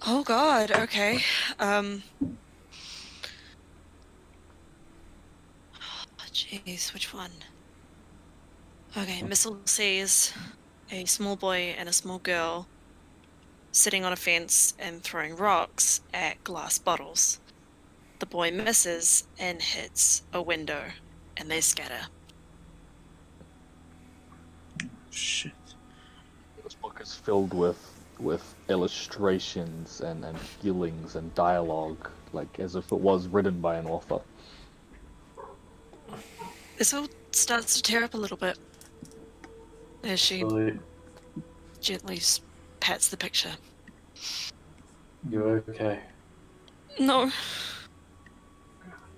[SPEAKER 1] Oh god, okay. Jeez, which one? Okay, Missile sees a small boy and a small girl sitting on a fence and throwing rocks at glass bottles. The boy misses and hits a window, and they scatter.
[SPEAKER 5] Shit.
[SPEAKER 4] This book is filled with illustrations and feelings and dialogue, like as if it was written by an author.
[SPEAKER 1] This all starts to tear up a little bit as she
[SPEAKER 3] So,
[SPEAKER 1] gently pats the picture.
[SPEAKER 3] you okay?
[SPEAKER 1] No,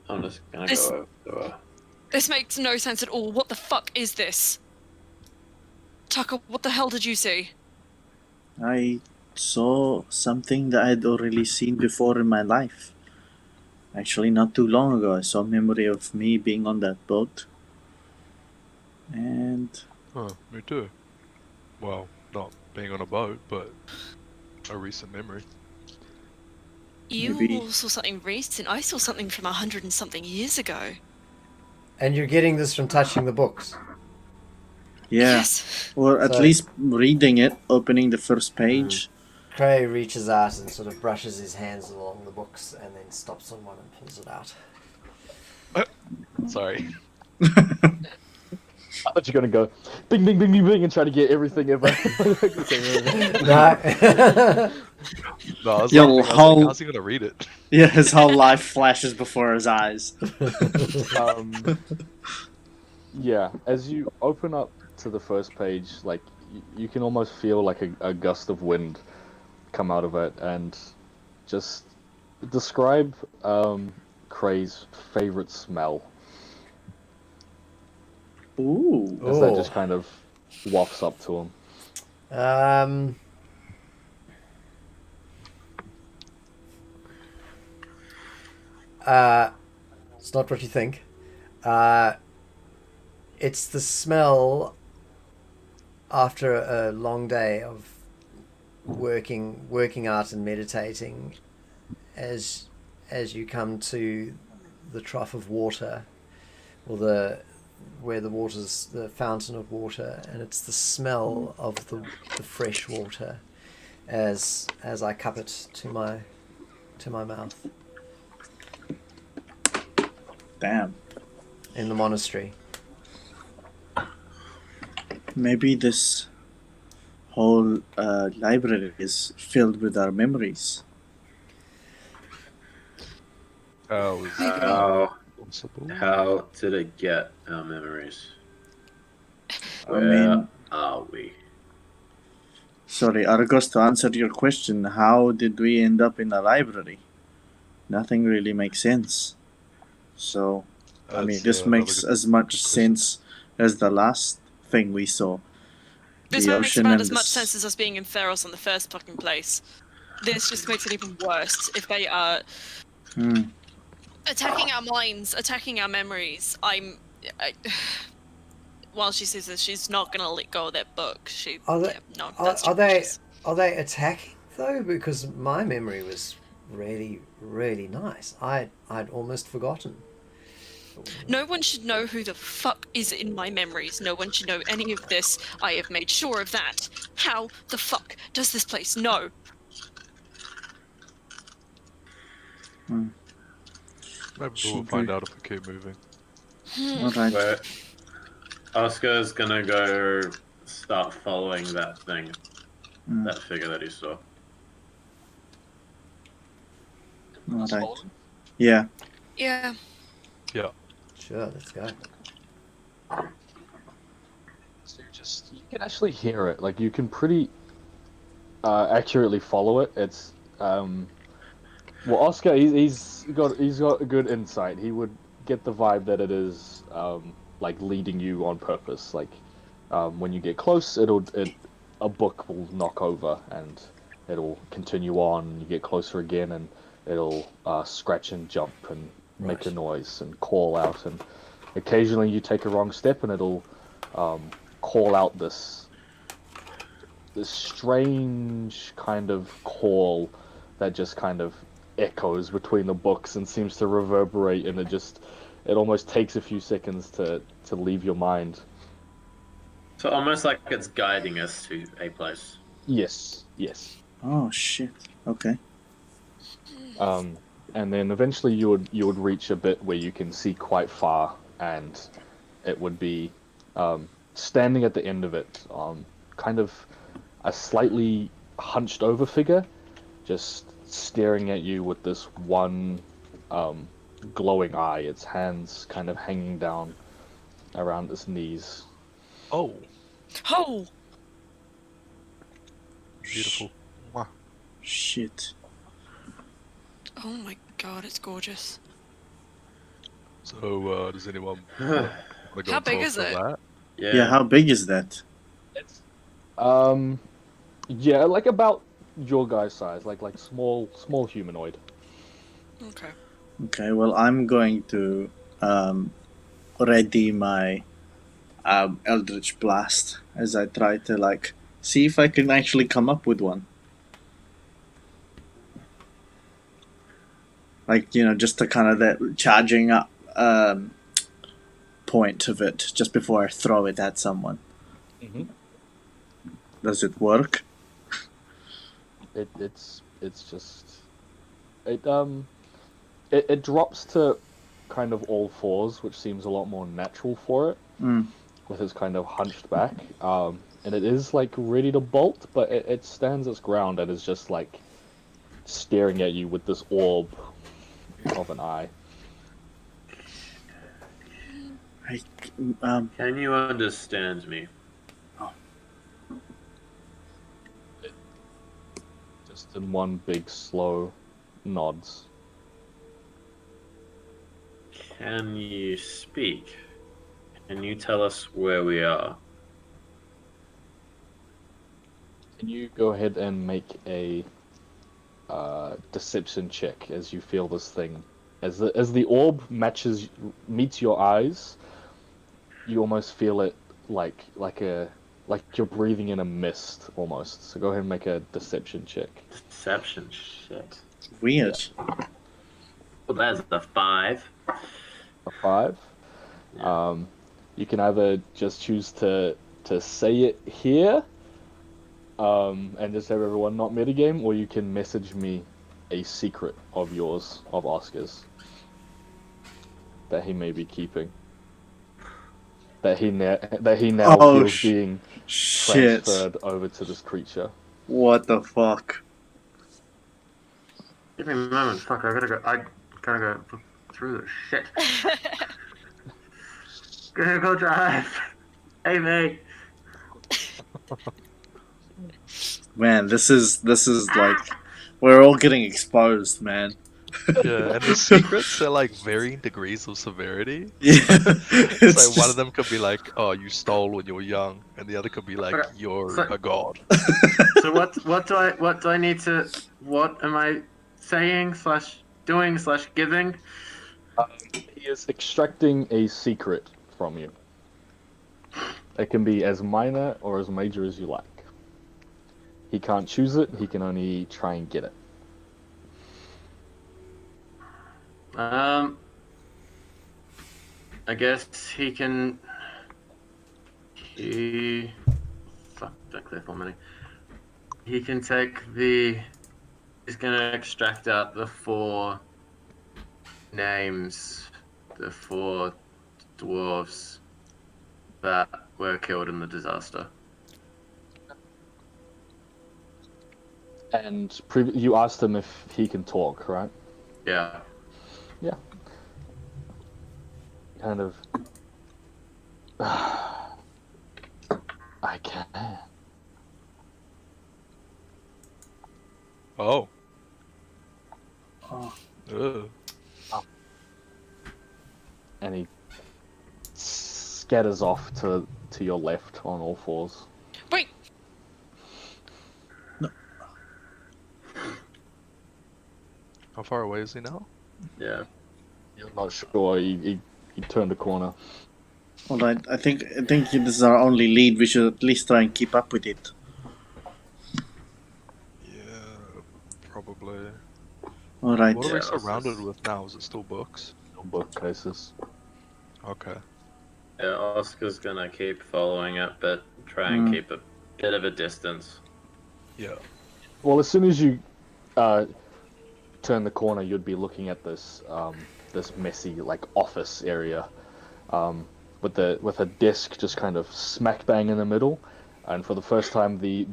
[SPEAKER 3] I'm just gonna
[SPEAKER 1] This-
[SPEAKER 3] go over to her.
[SPEAKER 1] this makes no sense at all. What the fuck is this? Tucker, what the hell did you see?
[SPEAKER 5] I saw something that I'd already seen before in my life. Actually, not too long ago, I saw a memory of me being on that boat. And
[SPEAKER 6] Huh, me too. Well, not being on a boat, but a recent memory.
[SPEAKER 1] You
[SPEAKER 5] Maybe.
[SPEAKER 1] saw something recent. I saw something from 100 and something years ago.
[SPEAKER 2] And you're getting this from touching the books.
[SPEAKER 5] Yeah.
[SPEAKER 1] Yes.
[SPEAKER 5] Or at
[SPEAKER 2] So-
[SPEAKER 5] least reading it, opening the first page.
[SPEAKER 2] Cray reaches out and sort of brushes his hands along the books and then stops on one and pulls it out.
[SPEAKER 6] Sorry.
[SPEAKER 4] I thought you were gonna go bing, bing, bing, bing, bing, and try to get everything ever.
[SPEAKER 2] No.
[SPEAKER 6] No, I was
[SPEAKER 5] Your
[SPEAKER 6] like,
[SPEAKER 5] whole-
[SPEAKER 6] how's he gonna read it?
[SPEAKER 5] Yeah, his whole life flashes before his eyes.
[SPEAKER 4] Yeah, as you open up to the first page, like you can almost feel like a gust of wind come out of it, and just describe Cray's favorite smell
[SPEAKER 5] Ooh.
[SPEAKER 4] as that just kind of wafts up to him.
[SPEAKER 2] It's not what you think. It's the smell after a long day of working out and meditating as you come to the trough of water, or where the water's the fountain of water, and it's the smell of the fresh water as I cup it to my mouth
[SPEAKER 5] Damn.
[SPEAKER 2] in the monastery.
[SPEAKER 5] Maybe this whole library is filled with our memories.
[SPEAKER 6] How is that
[SPEAKER 3] How
[SPEAKER 6] possible?
[SPEAKER 3] how did it get our memories?
[SPEAKER 5] I
[SPEAKER 3] Where
[SPEAKER 5] mean,
[SPEAKER 3] are we?
[SPEAKER 5] sorry, Argos, to answer your question, how did we end up in a library? Nothing really makes sense. So, I mean,
[SPEAKER 6] That's,
[SPEAKER 5] this
[SPEAKER 6] another
[SPEAKER 5] makes
[SPEAKER 6] good-
[SPEAKER 5] as much
[SPEAKER 6] good question.
[SPEAKER 5] sense as the last thing we saw.
[SPEAKER 1] This
[SPEAKER 5] The
[SPEAKER 1] makes
[SPEAKER 5] ocean
[SPEAKER 1] about
[SPEAKER 5] and
[SPEAKER 1] as
[SPEAKER 5] the
[SPEAKER 1] much
[SPEAKER 5] s-
[SPEAKER 1] sense as us being in Theros in the first fucking place. This just makes it even worse. If they are
[SPEAKER 5] Hmm.
[SPEAKER 1] attacking our minds, attacking our memories, while she says this, she's not gonna let go of that book.
[SPEAKER 2] Are they?
[SPEAKER 1] Yeah, no,
[SPEAKER 2] Are,
[SPEAKER 1] that's
[SPEAKER 2] are they?
[SPEAKER 1] precious.
[SPEAKER 2] Are they attacking though? Because my memory was really, really nice. I'd almost forgotten.
[SPEAKER 1] No one should know who the fuck is in my memories. No one should know any of this. I have made sure of that. How the fuck does this place know?
[SPEAKER 6] Maybe we'll
[SPEAKER 5] Should
[SPEAKER 6] find
[SPEAKER 5] we-
[SPEAKER 6] out if we keep moving.
[SPEAKER 5] Alright.
[SPEAKER 3] Where Oscar's gonna go start following that thing,
[SPEAKER 5] Hmm.
[SPEAKER 3] that figure that he saw.
[SPEAKER 5] Alright. Yeah.
[SPEAKER 1] Yeah.
[SPEAKER 2] Sure, let's go.
[SPEAKER 4] So you can actually hear it. Like you can pretty accurately follow it. It's well, Oscar, he's got a good insight. He would get the vibe that it is like leading you on purpose. Like when you get close, a book will knock over and it'll continue on. You get closer again, and it'll scratch and jump and make a
[SPEAKER 2] Right.
[SPEAKER 4] noise and call out. And occasionally you take a wrong step, and it'll call out this strange kind of call that just kind of echoes between the books and seems to reverberate, and it almost takes a few seconds to leave your mind.
[SPEAKER 3] So almost like it's guiding us to a place.
[SPEAKER 4] Yes.
[SPEAKER 5] Oh shit. Okay.
[SPEAKER 4] And then eventually you would reach a bit where you can see quite far, and it would be standing at the end of it, kind of a slightly hunched over figure, just staring at you with this one glowing eye, its hands kind of hanging down around its knees.
[SPEAKER 6] Oh,
[SPEAKER 1] Oh!
[SPEAKER 6] beautiful. Mwah.
[SPEAKER 5] Shit.
[SPEAKER 1] Oh my god, it's gorgeous.
[SPEAKER 6] So, does anyone want to go
[SPEAKER 1] How
[SPEAKER 6] and
[SPEAKER 1] big
[SPEAKER 6] talk
[SPEAKER 1] is
[SPEAKER 6] to
[SPEAKER 1] it?
[SPEAKER 6] that?
[SPEAKER 5] Yeah, how big is that?
[SPEAKER 4] Yeah, like about your guy's size, like small humanoid.
[SPEAKER 1] Okay.
[SPEAKER 5] Okay, well, I'm going to ready my Eldritch Blast as I try to like see if I can actually come up with one. Like, just the kind of the charging up point of it just before I throw it at someone.
[SPEAKER 4] Mm-hmm.
[SPEAKER 5] Does it work?
[SPEAKER 4] It's just it drops to kind of all fours, which seems a lot more natural for it,
[SPEAKER 5] Mm.
[SPEAKER 4] with his kind of hunched back. And it is like ready to bolt, but it stands its ground and is just like staring at you with this orb of an eye.
[SPEAKER 5] I, um,
[SPEAKER 3] Can you understand me?
[SPEAKER 4] Just in one big slow nods.
[SPEAKER 3] Can you speak? Can you tell us where we are?
[SPEAKER 4] Can you go ahead and make a deception check as you feel this thing, as the orb meets your eyes, you almost feel it like you're breathing in a mist almost. So go ahead and make a deception check.
[SPEAKER 3] Deception shit.
[SPEAKER 5] Weird.
[SPEAKER 3] Well, that's a 5.
[SPEAKER 4] A 5.
[SPEAKER 3] Yeah.
[SPEAKER 4] You can either just choose to say it here, and just have everyone not metagame, or you can message me a secret of yours, of Oscar's, that he may be keeping. That he now
[SPEAKER 5] Oh,
[SPEAKER 4] feels being
[SPEAKER 5] shit.
[SPEAKER 4] transferred over to this creature.
[SPEAKER 5] What the fuck?
[SPEAKER 3] Give me a moment. Fuck, I gotta go through this shit. Go drive. Hey, mate.
[SPEAKER 5] Man, this is like we're all getting exposed, man.
[SPEAKER 6] Yeah, and the secrets are like varying degrees of severity.
[SPEAKER 5] Yeah,
[SPEAKER 6] It's
[SPEAKER 5] it's
[SPEAKER 6] like one of
[SPEAKER 5] just
[SPEAKER 6] them could be like, "Oh, you stole when you were young," and the other could be like,
[SPEAKER 3] Okay,
[SPEAKER 6] "You're
[SPEAKER 3] so-
[SPEAKER 6] a god."
[SPEAKER 3] So what do I need to? What am I saying slash doing slash giving?
[SPEAKER 4] He is extracting a secret from you. It can be as minor or as major as you like. He can't choose it, he can only try and get it.
[SPEAKER 3] I guess he can. He. Fuck, don't clear for money. He can take the. He's gonna extract out the 4 names, the 4 dwarves that were killed in the disaster.
[SPEAKER 4] And you asked him if he can talk, right?
[SPEAKER 3] Yeah.
[SPEAKER 4] Yeah. Kind of. I can.
[SPEAKER 6] Oh.
[SPEAKER 5] oh,
[SPEAKER 6] Ugh.
[SPEAKER 4] And he scatters off to your left on all fours.
[SPEAKER 1] Wait.
[SPEAKER 6] How far away is he now?
[SPEAKER 3] Yeah.
[SPEAKER 4] You're not sure. He turned a corner.
[SPEAKER 5] well, I think this is our only lead. We should at least try and keep up with it.
[SPEAKER 6] Yeah, probably.
[SPEAKER 5] All right.
[SPEAKER 6] What are we
[SPEAKER 3] Yeah,
[SPEAKER 6] surrounded
[SPEAKER 3] Oscar's,
[SPEAKER 6] with now? Is it still books?
[SPEAKER 4] No bookcases.
[SPEAKER 6] Okay.
[SPEAKER 3] yeah, Oscar's gonna keep following it, but try and
[SPEAKER 5] Mm.
[SPEAKER 3] keep a bit of a distance.
[SPEAKER 6] Yeah.
[SPEAKER 4] Well, as soon as you turn the corner, you'd be looking at this this messy like office area, with a desk just kind of smack bang in the middle, and for the first time the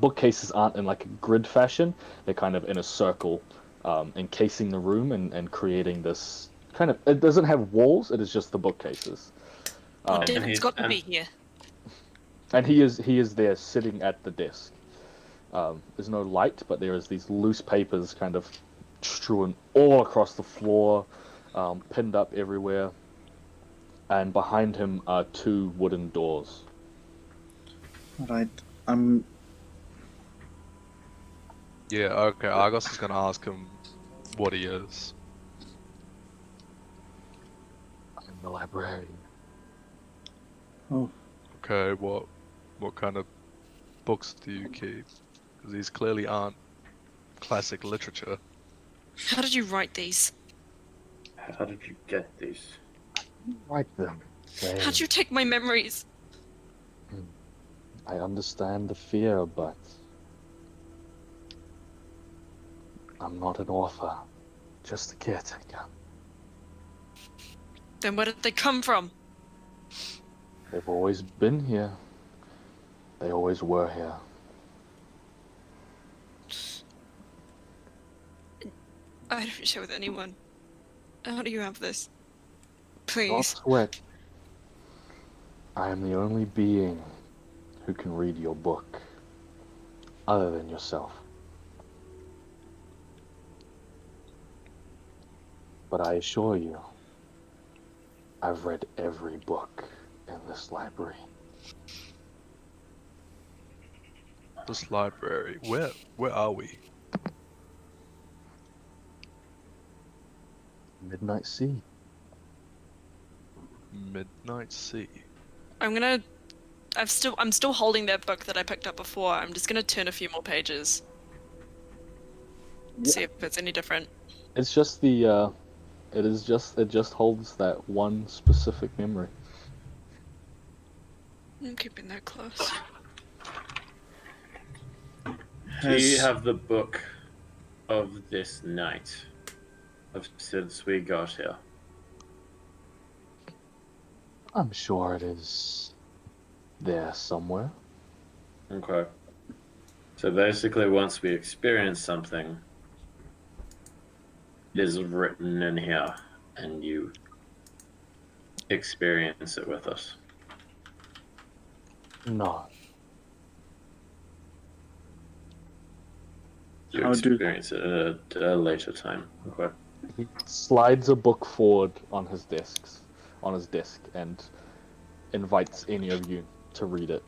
[SPEAKER 4] bookcases aren't in like a grid fashion. They're kind of in a circle, encasing the room and creating this kind of. It doesn't have walls. It is just the bookcases.
[SPEAKER 1] Well,
[SPEAKER 3] And
[SPEAKER 1] David's
[SPEAKER 3] he's-
[SPEAKER 1] got to
[SPEAKER 3] and-
[SPEAKER 1] be here.
[SPEAKER 4] And he is there sitting at the desk. There's no light, but there is these loose papers kind of strewn all across the floor, pinned up everywhere. And behind him are 2 wooden doors.
[SPEAKER 5] Alright. I'm.
[SPEAKER 6] Yeah, okay, Argos is gonna ask him what he is.
[SPEAKER 4] I'm the librarian.
[SPEAKER 5] Oh.
[SPEAKER 6] Okay, what kind of books do you keep? Because these clearly aren't classic literature.
[SPEAKER 1] How did you write these?
[SPEAKER 3] How did you get these?
[SPEAKER 4] Write them.
[SPEAKER 1] How'd
[SPEAKER 4] They...
[SPEAKER 1] you take my memories?
[SPEAKER 4] I understand the fear, but I'm not an author. Just a caretaker.
[SPEAKER 1] Then where did they come from?
[SPEAKER 4] They've always been here. They always were here.
[SPEAKER 1] I don't share with anyone. How do you have this?
[SPEAKER 4] Not
[SPEAKER 1] Please.
[SPEAKER 4] sweat. I am the only being who can read your book, other than yourself. But I assure you, I've read every book in this library.
[SPEAKER 6] This library, where are we?
[SPEAKER 4] Midnight Sea.
[SPEAKER 6] Midnight Sea.
[SPEAKER 1] I'm still holding that book that I picked up before. I'm just gonna turn a few more pages. See if it's any different.
[SPEAKER 4] It's just the, it just holds that one specific memory.
[SPEAKER 1] I'm keeping that close.
[SPEAKER 3] Do you have the book of this night? Of since we got here?
[SPEAKER 4] I'm sure it is there somewhere.
[SPEAKER 3] Okay. So basically, once we experience something, it is written in here, and you experience it with us.
[SPEAKER 4] No.
[SPEAKER 3] You
[SPEAKER 5] How do-
[SPEAKER 3] experience it at a later time. Okay.
[SPEAKER 4] He slides a book forward on his desk, and invites any of you to read it.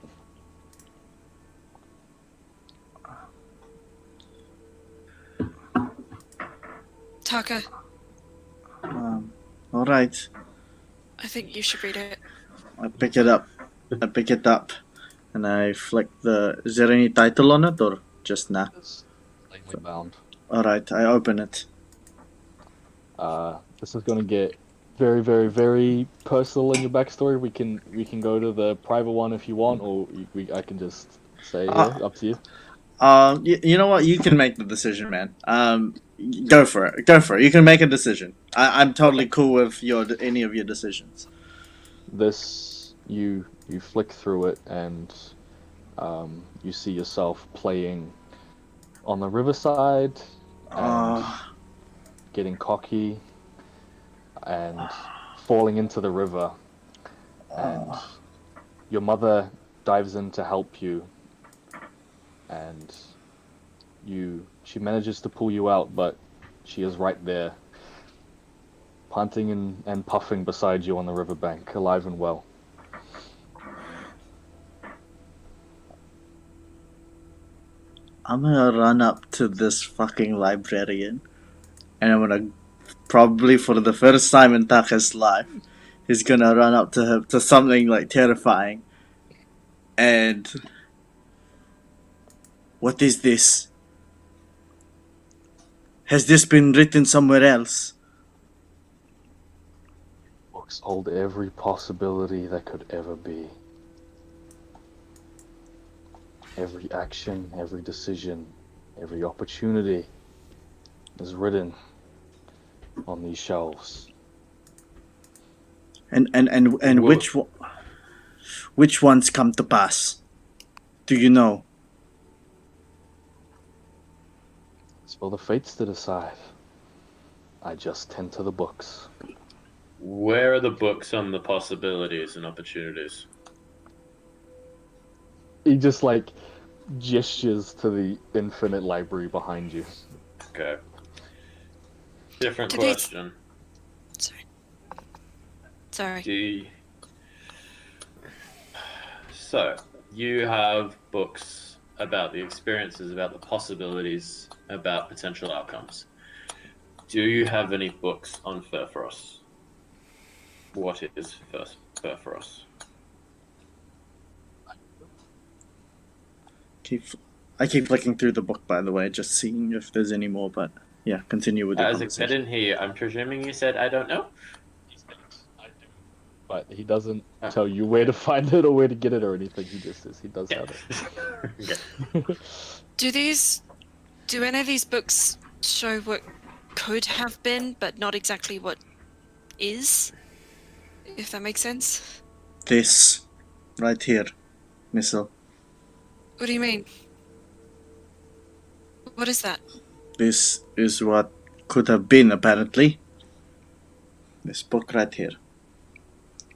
[SPEAKER 1] Taka,
[SPEAKER 5] Alright.
[SPEAKER 1] I think you should read it.
[SPEAKER 5] I pick it up. And I flick the. Is there any title on it or just nah?
[SPEAKER 4] It's plainly bound.
[SPEAKER 5] Alright, I open it.
[SPEAKER 4] This is gonna get very, very, very personal in your backstory. We can go to the private one if you want, or I can just say here. Up to you.
[SPEAKER 5] You know what? You can make the decision, man. Go for it. Go for it. You can make a decision. I'm totally cool with any of your decisions.
[SPEAKER 4] This you flick through it, and you see yourself playing on the riverside and getting cocky and falling into the river, and your mother dives in to help you, and she manages to pull you out, but she is right there, panting and puffing beside you on the riverbank, alive and well.
[SPEAKER 5] I'm gonna run up to this fucking librarian, and I'm gonna probably for the first time in Taka's life, he's gonna run up to him to something like terrifying. And what is this? Has this been written somewhere else?
[SPEAKER 4] Books hold every possibility that could ever be. Every action, every decision, every opportunity is written on these shelves.
[SPEAKER 5] And
[SPEAKER 4] Well-
[SPEAKER 5] which ones come to pass? Do you know?
[SPEAKER 4] It's for the fates to decide. I just tend to the books.
[SPEAKER 3] Where are the books on the possibilities and opportunities?
[SPEAKER 4] He just like gestures to the infinite library behind you.
[SPEAKER 3] Okay. Different
[SPEAKER 1] Did they-
[SPEAKER 3] question.
[SPEAKER 1] Sorry.
[SPEAKER 3] So, you have books about the experiences, about the possibilities, about potential outcomes. Do you have any books on Furforos? What is Furforos?
[SPEAKER 5] I keep looking through the book, by the way, just seeing if there's any more. But yeah, continue with the
[SPEAKER 3] I
[SPEAKER 5] conversation.
[SPEAKER 3] didn't hear you. I'm presuming you said I don't know.
[SPEAKER 4] But he doesn't
[SPEAKER 3] Ah.
[SPEAKER 4] tell you where to find it or where to get it or anything. He just says he does
[SPEAKER 3] Yeah.
[SPEAKER 4] have
[SPEAKER 3] Okay.
[SPEAKER 4] it.
[SPEAKER 1] Do any of these books show what could have been, but not exactly what is? If that makes sense.
[SPEAKER 5] This right here, Missile.
[SPEAKER 1] What do you mean? What is that?
[SPEAKER 5] This is what could have been, apparently. This book right here.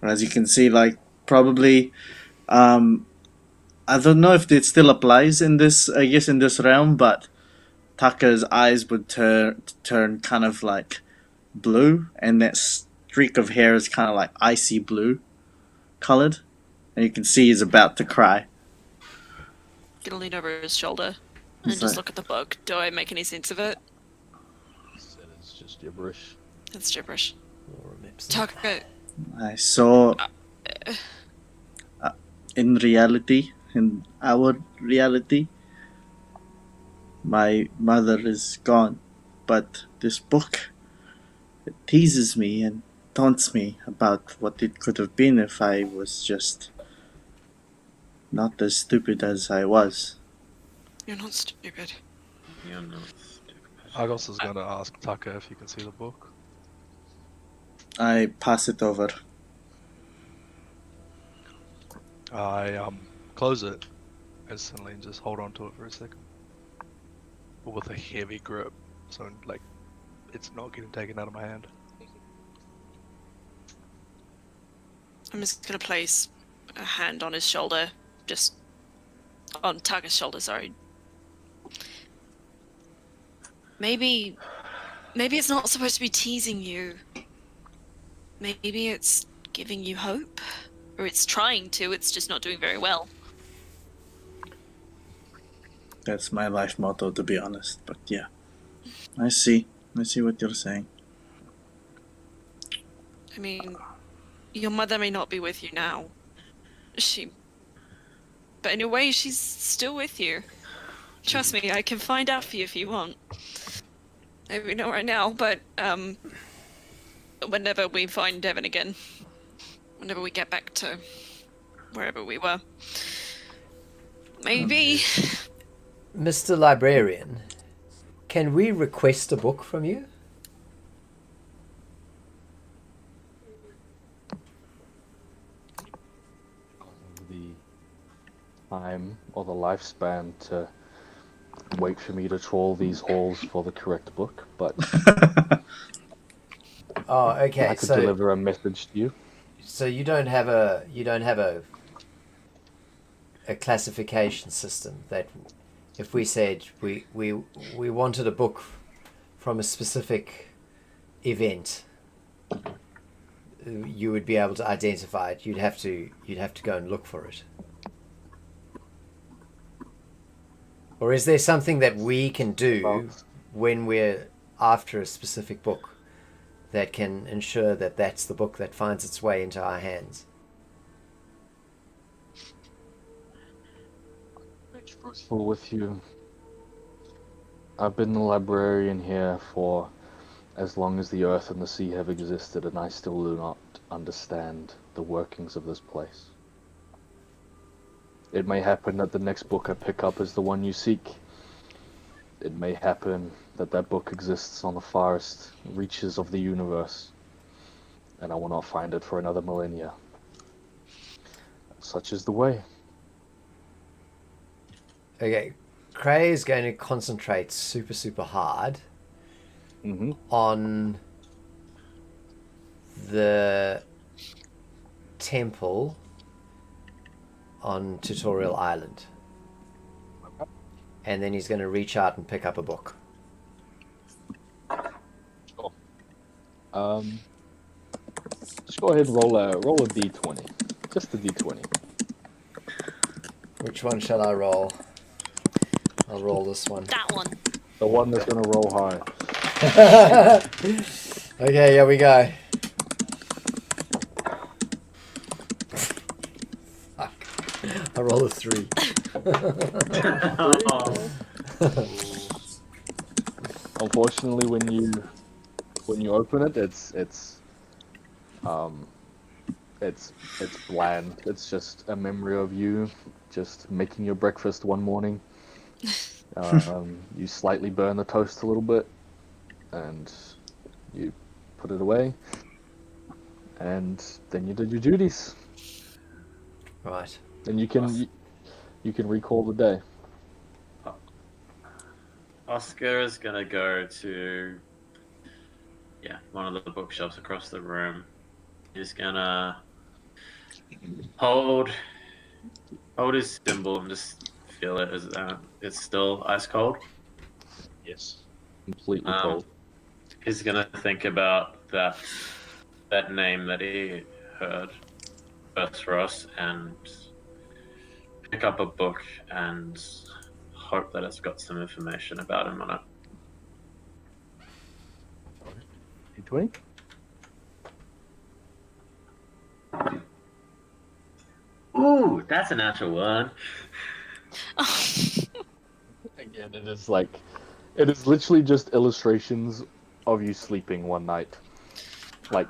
[SPEAKER 5] As you can see, like, probably, I don't know if it still applies in this, I guess, in this realm, but Tucker's eyes would turn kind of like blue, and that streak of hair is kind of like icy blue colored, and you can see he's about to cry.
[SPEAKER 1] Gonna lean over his shoulder and
[SPEAKER 5] It's
[SPEAKER 1] just
[SPEAKER 5] like-
[SPEAKER 1] look at the book. Do I make any sense of it?
[SPEAKER 4] It's just gibberish.
[SPEAKER 1] It's gibberish.
[SPEAKER 2] Laura Mipson.
[SPEAKER 1] Tucker,
[SPEAKER 5] I saw in reality, in our reality, my mother is gone, but this book, it teases me and taunts me about what it could have been if I was just not as stupid as I was.
[SPEAKER 1] you're not stupid.
[SPEAKER 3] You're not stupid.
[SPEAKER 6] Argos is going to ask Tucker if you can see the book.
[SPEAKER 5] I pass it over.
[SPEAKER 6] I close it instantly and just hold on to it for a second. But with a heavy grip, so like it's not getting taken out of my hand.
[SPEAKER 1] I'm just gonna place a hand on his shoulder, just on Tucker's shoulder. Sorry. Maybe it's not supposed to be teasing you. Maybe it's giving you hope, or it's trying to. It's just not doing very well.
[SPEAKER 5] That's my life motto, to be honest. But yeah, I see what you're saying.
[SPEAKER 1] I mean, your mother may not be with you now. But in a way, she's still with you. Trust me, I can find out for you if you want. Maybe not right now, but whenever we find Devon again, whenever we get back to wherever we were, maybe.
[SPEAKER 2] Mr. Librarian, can we request a book from you?
[SPEAKER 4] The time or the lifespan to wait for me to trawl these halls for the correct book, but
[SPEAKER 2] Oh, okay.
[SPEAKER 4] I could deliver a message to you.
[SPEAKER 2] So you don't have a classification system that if we said we wanted a book from a specific event, you would be able to identify it. You'd have to go and look for it. Or is there something that we can do when we're after a specific book that can ensure that that's the book that finds its way into our hands?
[SPEAKER 4] Truthful with you, I've been the librarian here for as long as the earth and the sea have existed, and I still do not understand the workings of this place. It may happen that the next book I pick up is the one you seek. It may happen that that book exists on the farthest reaches of the universe, and I will not find it for another millennia. Such is the way.
[SPEAKER 2] Okay, Cray is going to concentrate super hard on the temple on Tutorial Island. And then he's going to reach out and pick up a book.
[SPEAKER 4] Sure. Just go ahead and roll a d20. Just a d20.
[SPEAKER 2] Which one shall I roll? I'll roll this one.
[SPEAKER 1] That one.
[SPEAKER 4] The one that's gonna roll high.
[SPEAKER 2] Okay, here we go. Fuck. I roll a 3.
[SPEAKER 4] Unfortunately, when you open it, it's bland. It's just a memory of you just making your breakfast one morning. You slightly burn the toast a little bit, and you put it away, and then you did your duties.
[SPEAKER 2] Right.
[SPEAKER 4] Then you can recall the day.
[SPEAKER 3] Oscar is gonna go to one of the bookshelves across the room. He's gonna hold his symbol and just feel it as it's still ice cold.
[SPEAKER 4] Yes. Completely cold.
[SPEAKER 3] He's gonna think about that name that he heard first for us and pick up a book and hope that it's got some information about him on it.
[SPEAKER 4] D20?
[SPEAKER 3] Ooh, that's a natural one.
[SPEAKER 4] Again, it is literally just illustrations of you sleeping one night. The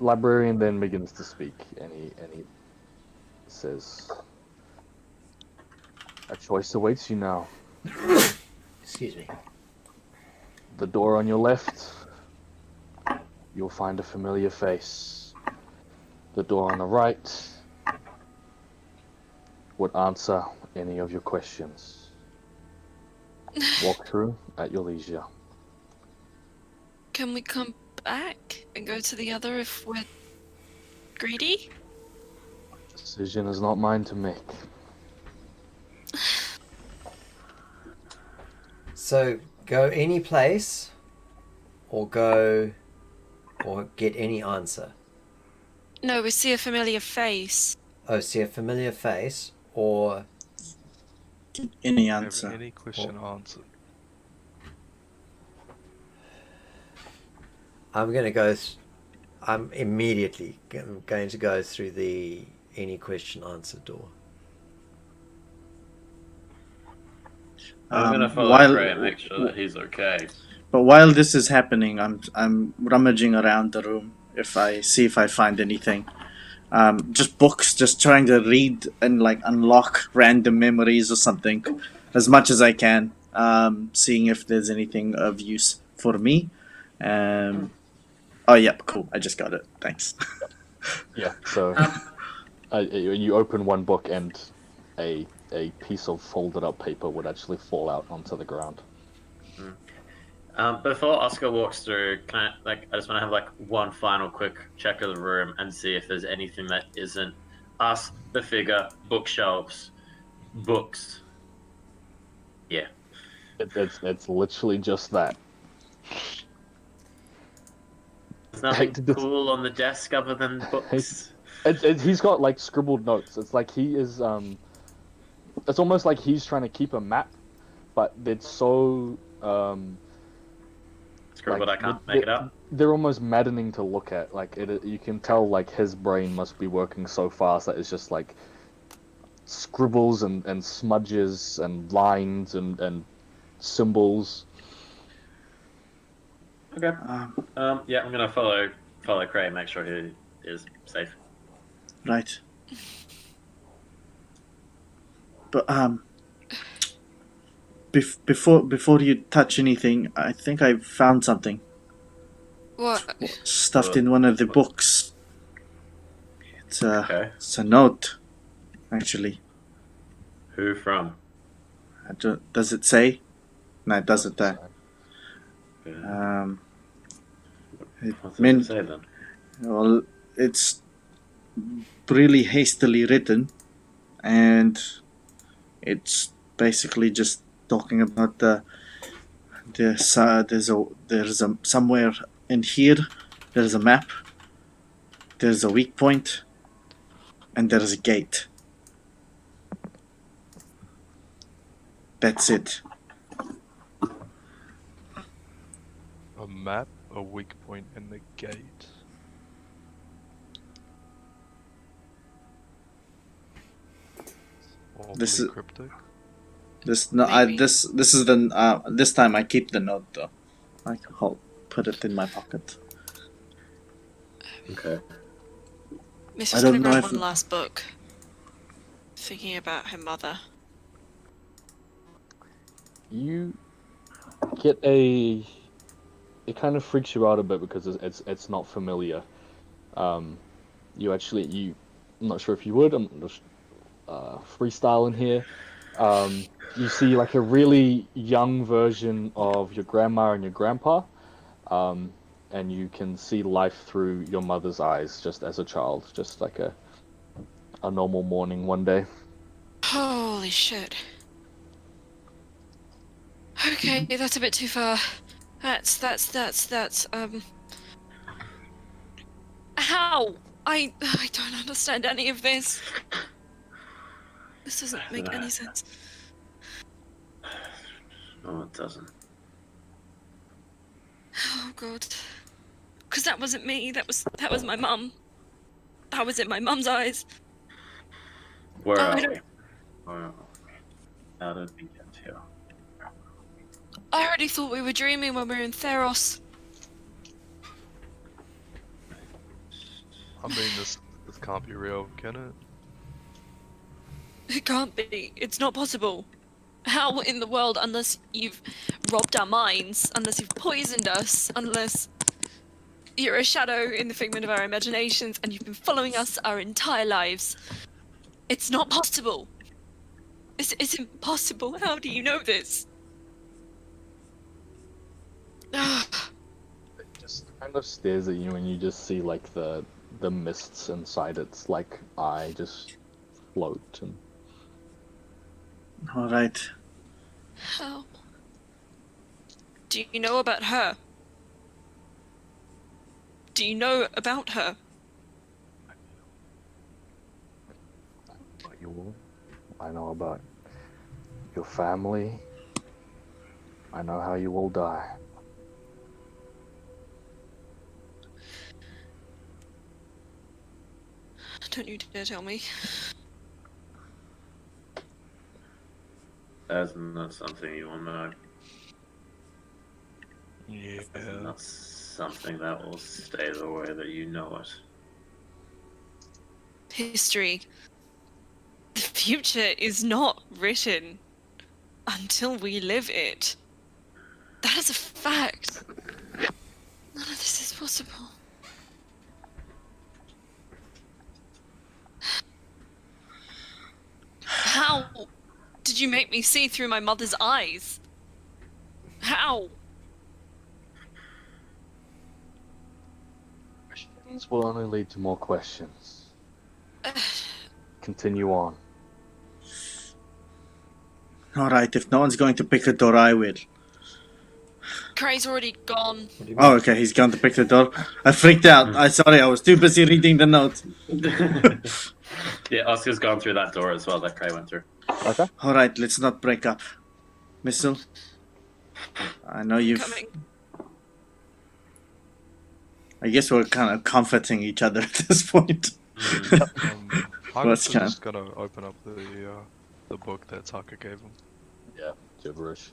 [SPEAKER 4] librarian then begins to speak, and he says, "A choice awaits you now.
[SPEAKER 2] Excuse me.
[SPEAKER 4] The door on your left, you'll find a familiar face. The door on the right would answer any of your questions. Walk through at your leisure."
[SPEAKER 1] Can we come back and go to the other if we're greedy?
[SPEAKER 4] Decision is not mine to make.
[SPEAKER 2] So, go any place, or get any answer.
[SPEAKER 1] No, we see a familiar face.
[SPEAKER 2] Oh, see a familiar face, or
[SPEAKER 5] Any
[SPEAKER 6] Have
[SPEAKER 5] answer.
[SPEAKER 6] any question answered.
[SPEAKER 2] I'm going to go. I'm immediately going to go through the any question answer door.
[SPEAKER 3] I'm gonna follow
[SPEAKER 5] while-
[SPEAKER 3] Trey and make sure that he's okay.
[SPEAKER 5] But while this is happening, I'm rummaging around the room if I find anything. Just books, just trying to read and unlock random memories or something, as much as I can. Seeing if there's anything of use for me. Oh yeah, cool. I just got it. Thanks.
[SPEAKER 4] Yeah, so you open one book and a piece of folded up paper would actually fall out onto the ground.
[SPEAKER 3] Before Oscar walks through, I just want to have one final quick check of the room and see if there's anything that isn't us, the figure, bookshelves, books. Yeah.
[SPEAKER 4] It's literally just that.
[SPEAKER 3] There's nothing cool on the desk other than books.
[SPEAKER 4] He's got scribbled notes. It's like he is it's almost like he's trying to keep a map, but it's so
[SPEAKER 3] Scribbled, I can't make it up.
[SPEAKER 4] They're almost maddening to look at. You can tell his brain must be working so fast that it's just scribbles and smudges and lines and symbols.
[SPEAKER 3] Okay. Yeah, I'm gonna follow Cray and make sure he is safe.
[SPEAKER 5] Right. But before you touch anything, I think I found something
[SPEAKER 1] What?
[SPEAKER 5] stuffed in one of the books. It's a note, actually.
[SPEAKER 3] Who from?
[SPEAKER 5] Does it say? No, it doesn't.
[SPEAKER 3] What's
[SPEAKER 5] it
[SPEAKER 3] it say then?
[SPEAKER 5] Well, it's really hastily written, and it's basically just talking about there's somewhere in here there's a map There's a weak point, and there is a gate. That's it.
[SPEAKER 6] A map, a weak point, and the gate. Awfully
[SPEAKER 5] This is-
[SPEAKER 6] cryptic.
[SPEAKER 5] This is the this time I keep the note though. I'll put it in my pocket.
[SPEAKER 3] Okay.
[SPEAKER 1] Miss
[SPEAKER 5] I
[SPEAKER 1] was
[SPEAKER 5] don't
[SPEAKER 1] gonna
[SPEAKER 5] know
[SPEAKER 1] grab
[SPEAKER 5] if-
[SPEAKER 1] one last book. Thinking about her mother.
[SPEAKER 4] You get a. It kind of freaks you out a bit because it's not familiar. You actually I'm not sure if you would. I'm just freestyling here. You see like a really young version of your grandma and your grandpa, and you can see life through your mother's eyes just as a child, just like a normal morning one day.
[SPEAKER 1] Holy shit. Okay, that's a bit too far. That's How? I don't understand any of this. This doesn't make any sense.
[SPEAKER 3] No, it doesn't.
[SPEAKER 1] Oh god. Cause that wasn't me, that was my mum. That was in my mum's eyes.
[SPEAKER 3] Where
[SPEAKER 1] I
[SPEAKER 3] are
[SPEAKER 1] don't-
[SPEAKER 3] we? Where are we? How did we get here?
[SPEAKER 1] I already thought we were dreaming when we were in Theros.
[SPEAKER 6] I mean, this can't be real, can it?
[SPEAKER 1] It can't be. It's not possible. How in the world, unless you've robbed our minds, unless you've poisoned us, unless you're a shadow in the figment of our imaginations and you've been following us our entire lives. It's not possible. It's impossible. How do you know this?
[SPEAKER 4] It just kind of stares at you, and you just see like the mists inside its like eye just float and.
[SPEAKER 5] All right.
[SPEAKER 1] How? Do you know about her? Do you know about her?
[SPEAKER 4] I know about your family. I know how you will die.
[SPEAKER 1] Don't you dare tell me.
[SPEAKER 3] That's not something you will know.
[SPEAKER 6] Yeah.
[SPEAKER 3] That's not something that will stay the way that you know it.
[SPEAKER 1] History. The future is not written until we live it. That is a fact. None of this is possible. How did you make me see through my mother's eyes? How?
[SPEAKER 4] Questions will only lead to more questions. Continue on.
[SPEAKER 5] All right. If no one's going to pick the door, I will.
[SPEAKER 1] Cray's already gone.
[SPEAKER 2] What do you
[SPEAKER 5] Oh,
[SPEAKER 2] mean?
[SPEAKER 5] okay. He's going to pick the door. I freaked out. I was too busy reading the note.
[SPEAKER 3] Yeah, Oscar's gone through that door as well that Cray went through.
[SPEAKER 4] Okay.
[SPEAKER 5] All right. Let's not break up. Missile. I know you've.
[SPEAKER 1] Coming.
[SPEAKER 5] I guess we're kind of comforting each other at this point.
[SPEAKER 6] Argus is
[SPEAKER 5] kind?
[SPEAKER 6] just gonna open up the book that Taka gave him.
[SPEAKER 4] Yeah, gibberish.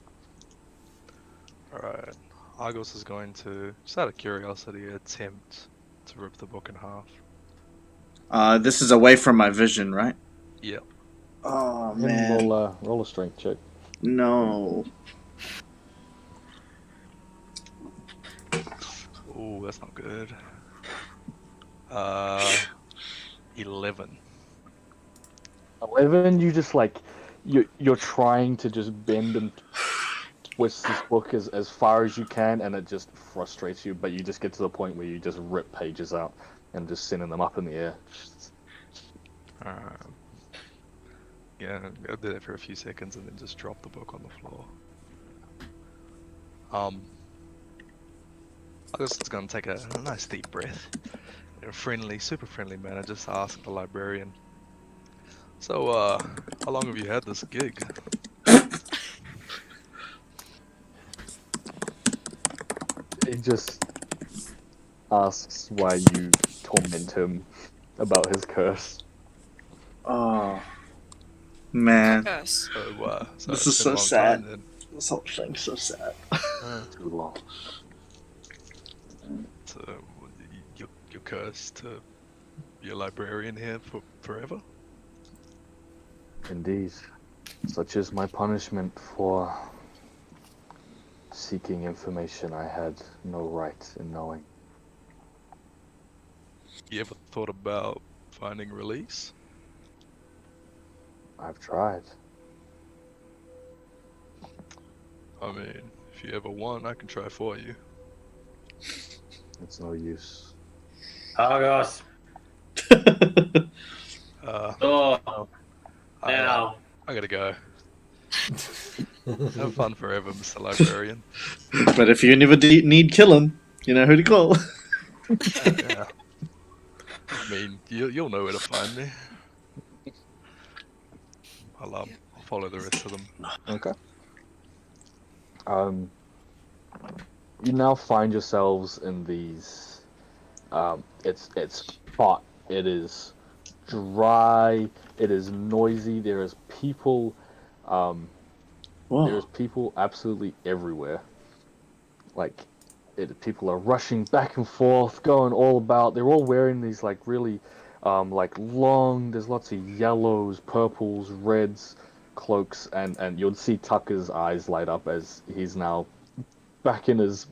[SPEAKER 6] Alright. Argos is going to, just out of curiosity, attempt to rip the book in half.
[SPEAKER 5] This is away from my vision, right?
[SPEAKER 6] Yep.
[SPEAKER 5] Oh
[SPEAKER 4] And
[SPEAKER 5] man,
[SPEAKER 4] roll a strength check.
[SPEAKER 5] no.
[SPEAKER 6] Ooh, that's not good. 11.
[SPEAKER 4] 11, you just like you're trying to just bend and twist this book as far as you can, and it just frustrates you. But you just get to the point where you just rip pages out and just sending them up in the air.
[SPEAKER 6] Yeah, I did it for a few seconds and then just drop the book on the floor. Argus is gonna take a nice deep breath. a friendly, super friendly manner, just ask the librarian. So, how long have you had this gig?
[SPEAKER 4] He just asks why you torment him about his curse.
[SPEAKER 5] Oh man,
[SPEAKER 1] Curse.
[SPEAKER 6] So
[SPEAKER 5] this
[SPEAKER 6] it's
[SPEAKER 5] is
[SPEAKER 6] been a
[SPEAKER 5] so
[SPEAKER 6] long
[SPEAKER 5] sad.
[SPEAKER 6] time then.
[SPEAKER 5] This whole thing's so sad.
[SPEAKER 4] Too long.
[SPEAKER 6] So you're cursed to be a librarian here for forever?
[SPEAKER 4] Indeed. Such is my punishment for seeking information I had no right in knowing.
[SPEAKER 6] You ever thought about finding release?
[SPEAKER 4] I've tried.
[SPEAKER 6] I mean, if you ever want, I can try for you.
[SPEAKER 4] It's no use.
[SPEAKER 3] Argos.
[SPEAKER 6] Oh,
[SPEAKER 3] Oh,
[SPEAKER 6] I,
[SPEAKER 3] now.
[SPEAKER 6] I gotta go. Have fun forever, Mr. Librarian.
[SPEAKER 5] But if you never need kill him, you know who to call.
[SPEAKER 6] Yeah. I mean, you'll know where to find me. I'll follow the rest of them.
[SPEAKER 4] Okay. You now find yourselves in these. It's hot. It is dry. It is noisy. There is people. There's
[SPEAKER 5] Whoa.
[SPEAKER 4] people absolutely everywhere. Like, people are rushing back and forth, going all about. They're all wearing these like really, like long. There's lots of yellows, purples, reds cloaks, and you'll see Tucker's eyes light up as he's now back in his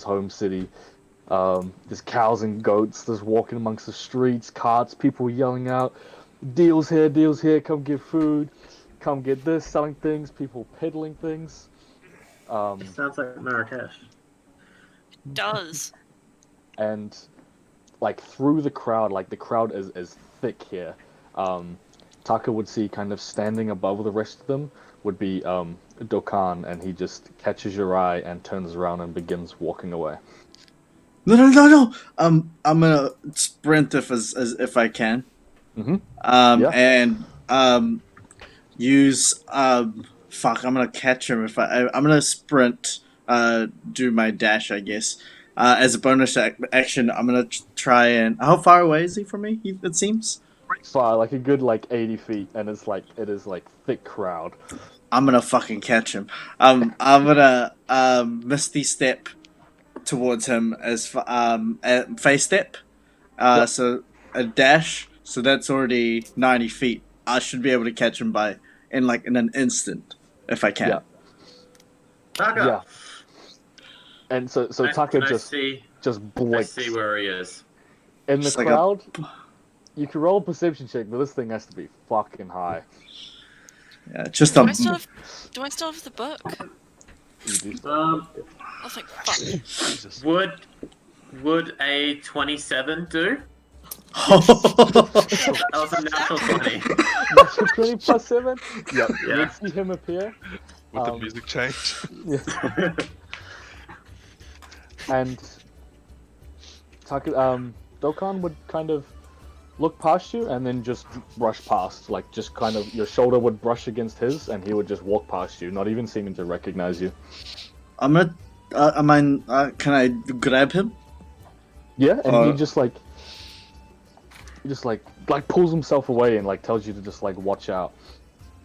[SPEAKER 4] home city. There's cows and goats. There's walking amongst the streets, carts, people yelling out, deals here, come get food, come get this, selling things, people peddling things.
[SPEAKER 3] It sounds like Marrakesh.
[SPEAKER 1] Does.
[SPEAKER 4] And like through the crowd, like the crowd is thick here. Taka would see kind of standing above the rest of them would be Dokkan, and he just catches your eye and turns around and begins walking away.
[SPEAKER 5] No. I'm gonna sprint if I can.
[SPEAKER 4] Mm-hmm. Yeah.
[SPEAKER 5] And use fuck. I'm gonna catch him if I'm gonna sprint. Do my dash, I guess. As a bonus action, I'm gonna try and. How far away is he from me? It seems.
[SPEAKER 4] Far, like a good 80 feet, and it is thick crowd.
[SPEAKER 5] I'm gonna fucking catch him. I'm gonna misty step towards him as face step.
[SPEAKER 4] Yep.
[SPEAKER 5] So a dash. So that's already 90 feet. I should be able to catch him in an instant if I can.
[SPEAKER 4] Yeah.
[SPEAKER 3] Taka.
[SPEAKER 4] Yeah. And so Taka just
[SPEAKER 3] I
[SPEAKER 4] blinks.
[SPEAKER 3] see where he is.
[SPEAKER 4] In the
[SPEAKER 5] Just like
[SPEAKER 4] crowd, you can roll a perception check, but this thing has to be fucking high.
[SPEAKER 5] Yeah, just
[SPEAKER 1] Do I still have the book?
[SPEAKER 4] You do so.
[SPEAKER 1] I was like, fuck.
[SPEAKER 6] Jesus.
[SPEAKER 3] Would a 27 do? That was a natural 20.
[SPEAKER 4] Natural 20 plus 7? Yep.
[SPEAKER 3] Yeah.
[SPEAKER 4] You see him appear.
[SPEAKER 6] Would the music change?
[SPEAKER 4] Yeah. And Taka, Dokkan would kind of look past you and then just brush past. Just kind of your shoulder would brush against his, and he would just walk past you, not even seeming to recognize you.
[SPEAKER 5] I'm gonna. Can I grab him?
[SPEAKER 4] Yeah, and he just pulls himself away and tells you to just watch out.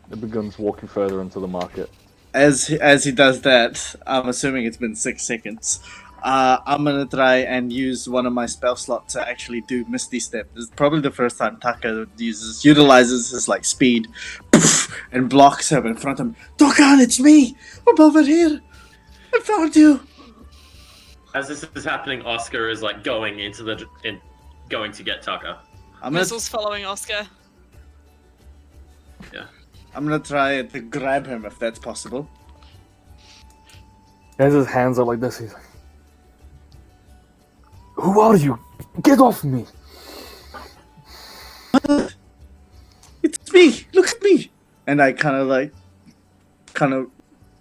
[SPEAKER 4] It begins walking further into the market.
[SPEAKER 5] As he does that, I'm assuming it's been 6 seconds. I'm gonna try and use one of my spell slots to actually do Misty Step. This is probably the first time Taka utilizes his speed, and blocks him in front of him. Dokkan, it's me! I'm over here! I found you!
[SPEAKER 3] As this is happening, Oscar is going going to get Taka.
[SPEAKER 1] Missile's following Oscar.
[SPEAKER 3] Yeah.
[SPEAKER 5] I'm gonna try to grab him if that's possible.
[SPEAKER 4] He has his hands up like this. He's like, "Who are you? Get off me!"
[SPEAKER 5] It's me! Look at me! And I kind of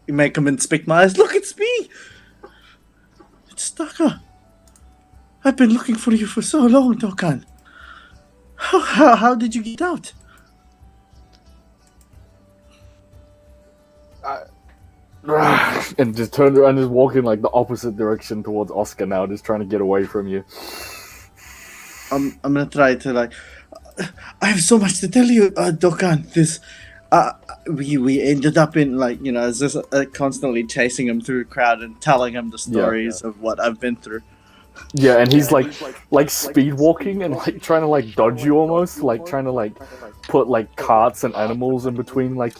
[SPEAKER 5] make him inspect my eyes. Look, it's me! It's Taka! I've been looking for you for so long, Dokkan. How did you get out?
[SPEAKER 4] And just turned around and is walking like the opposite direction towards Oscar now, just trying to get away from you.
[SPEAKER 5] I'm gonna try to like. I have so much to tell you, Dokkan. We ended up in like just constantly chasing him through a crowd and telling him the stories of what I've been through.
[SPEAKER 4] Yeah, and he's like speed walking and like trying to like dodge you almost, like trying to like put like carts and animals in between like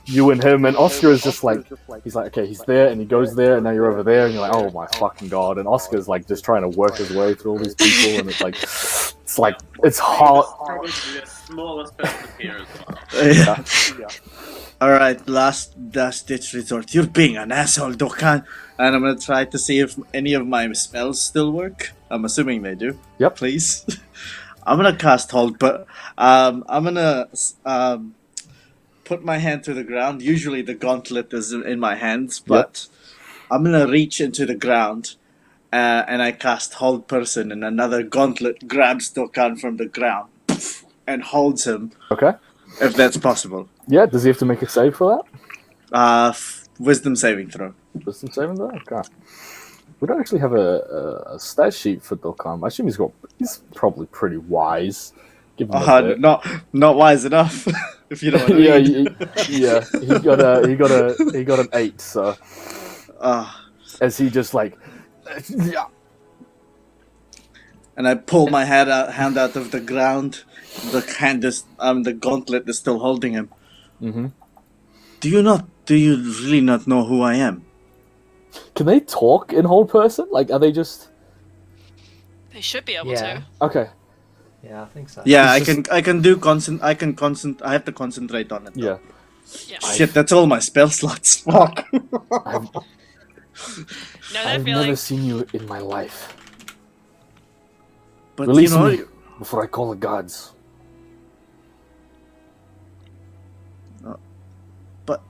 [SPEAKER 4] you and him. And Oscar is just like, he's like, okay, he's there, and he goes there, and now you're over there, and you're like, oh my fucking god. And Oscar's like just trying to work his way through all these people, and it's hard.
[SPEAKER 3] Probably the smallest person here as well.
[SPEAKER 5] Yeah. All right, last ditch resort. You're being an asshole, Dokkan. And I'm gonna try to see if any of my spells still work. I'm assuming they do.
[SPEAKER 4] Yep.
[SPEAKER 5] Please. I'm gonna cast hold, but I'm gonna put my hand to the ground. Usually the gauntlet is in my hands, but I'm gonna reach into the ground, and I cast hold person, and another gauntlet grabs Dokkan from the ground and holds him.
[SPEAKER 4] Okay.
[SPEAKER 5] If that's possible.
[SPEAKER 4] Yeah. Does he have to make a save for that?
[SPEAKER 5] Wisdom saving throw.
[SPEAKER 4] Wisdom saving though? Okay. We don't actually have a stat sheet for Dokkan. I assume he's probably pretty wise. Given
[SPEAKER 5] Not wise enough. If you know what I mean.
[SPEAKER 4] Yeah. He got an 8. So as he just like, yeah.
[SPEAKER 5] And I pull my hand out of the ground. The gauntlet is still holding him.
[SPEAKER 4] Mm-hmm.
[SPEAKER 5] Do you really not know who I am?
[SPEAKER 4] Can they talk in whole person? Like, are they just?
[SPEAKER 1] They should be able
[SPEAKER 2] Yeah.
[SPEAKER 1] to.
[SPEAKER 4] Okay.
[SPEAKER 2] Yeah, I think so.
[SPEAKER 5] Yeah,
[SPEAKER 4] It's
[SPEAKER 5] I can do I have to concentrate on it. Though.
[SPEAKER 4] Yeah.
[SPEAKER 1] Yeah.
[SPEAKER 5] Shit, that's all my spell slots. Fuck.
[SPEAKER 1] No, they're
[SPEAKER 4] I've
[SPEAKER 1] feeling.
[SPEAKER 4] never seen you in my life.
[SPEAKER 5] But
[SPEAKER 4] Release me before I call the gods.
[SPEAKER 5] But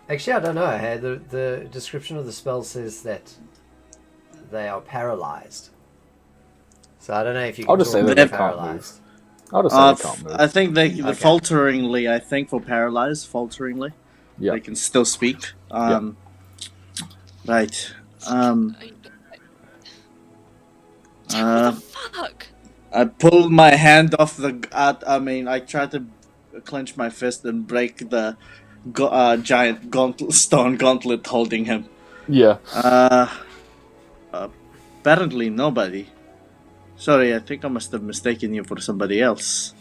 [SPEAKER 2] Actually, I don't know. Hey, the description of the spell says that they are paralyzed. So I don't know if you can
[SPEAKER 4] I'll just say
[SPEAKER 2] talk
[SPEAKER 4] that
[SPEAKER 2] when
[SPEAKER 4] they
[SPEAKER 2] you're
[SPEAKER 4] can't
[SPEAKER 2] paralyzed.
[SPEAKER 4] I'll just say they can't move.
[SPEAKER 5] I think they
[SPEAKER 2] Okay.
[SPEAKER 5] falteringly. I think for paralyzed, falteringly,
[SPEAKER 4] Yeah.
[SPEAKER 5] they can still speak. Right.
[SPEAKER 1] What the fuck?
[SPEAKER 5] I pulled my hand off the. I tried to clench my fist and break the giant stone gauntlet holding him.
[SPEAKER 4] Yeah.
[SPEAKER 5] Apparently nobody. Sorry, I think I must have mistaken you for somebody else.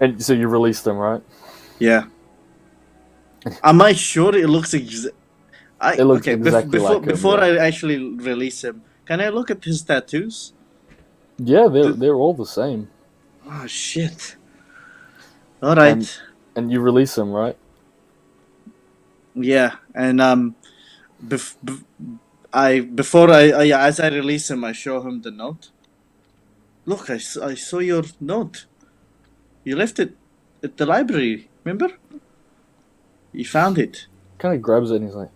[SPEAKER 4] And so you released them, right?
[SPEAKER 5] Yeah. Am I sure it looks exactly
[SPEAKER 4] like him,
[SPEAKER 5] before
[SPEAKER 4] yeah.
[SPEAKER 5] I actually release him, can I look at his tattoos?
[SPEAKER 4] Yeah, they're all the same.
[SPEAKER 5] Oh shit! All right.
[SPEAKER 4] And you release them, right?
[SPEAKER 5] Yeah, and as I release him, I show him the note. Look, I saw your note. You left it at the library. Remember? You found it.
[SPEAKER 4] Kind of grabs it and he's like,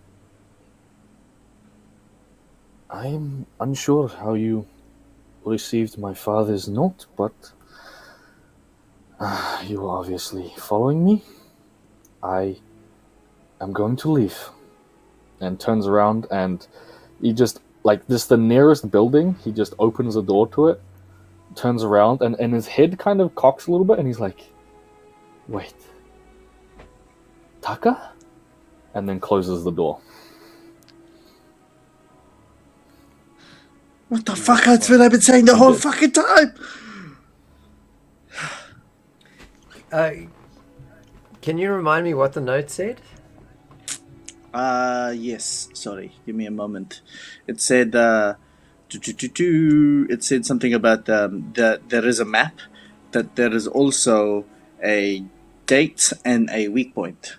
[SPEAKER 4] I'm unsure how you received my father's note, but you are obviously following me. I am going to leave. And turns around and he just, like, this the nearest building, he just opens the door to it, turns around, and his head kind of cocks a little bit, and he's like, wait, Taka? And then closes the door.
[SPEAKER 5] What the fuck? That's what I've been saying the whole fucking time.
[SPEAKER 2] Can you remind me what the note said?
[SPEAKER 5] Yes. Sorry. Give me a moment. It said, it said something about that there is a map, that there is also a date and a weak point.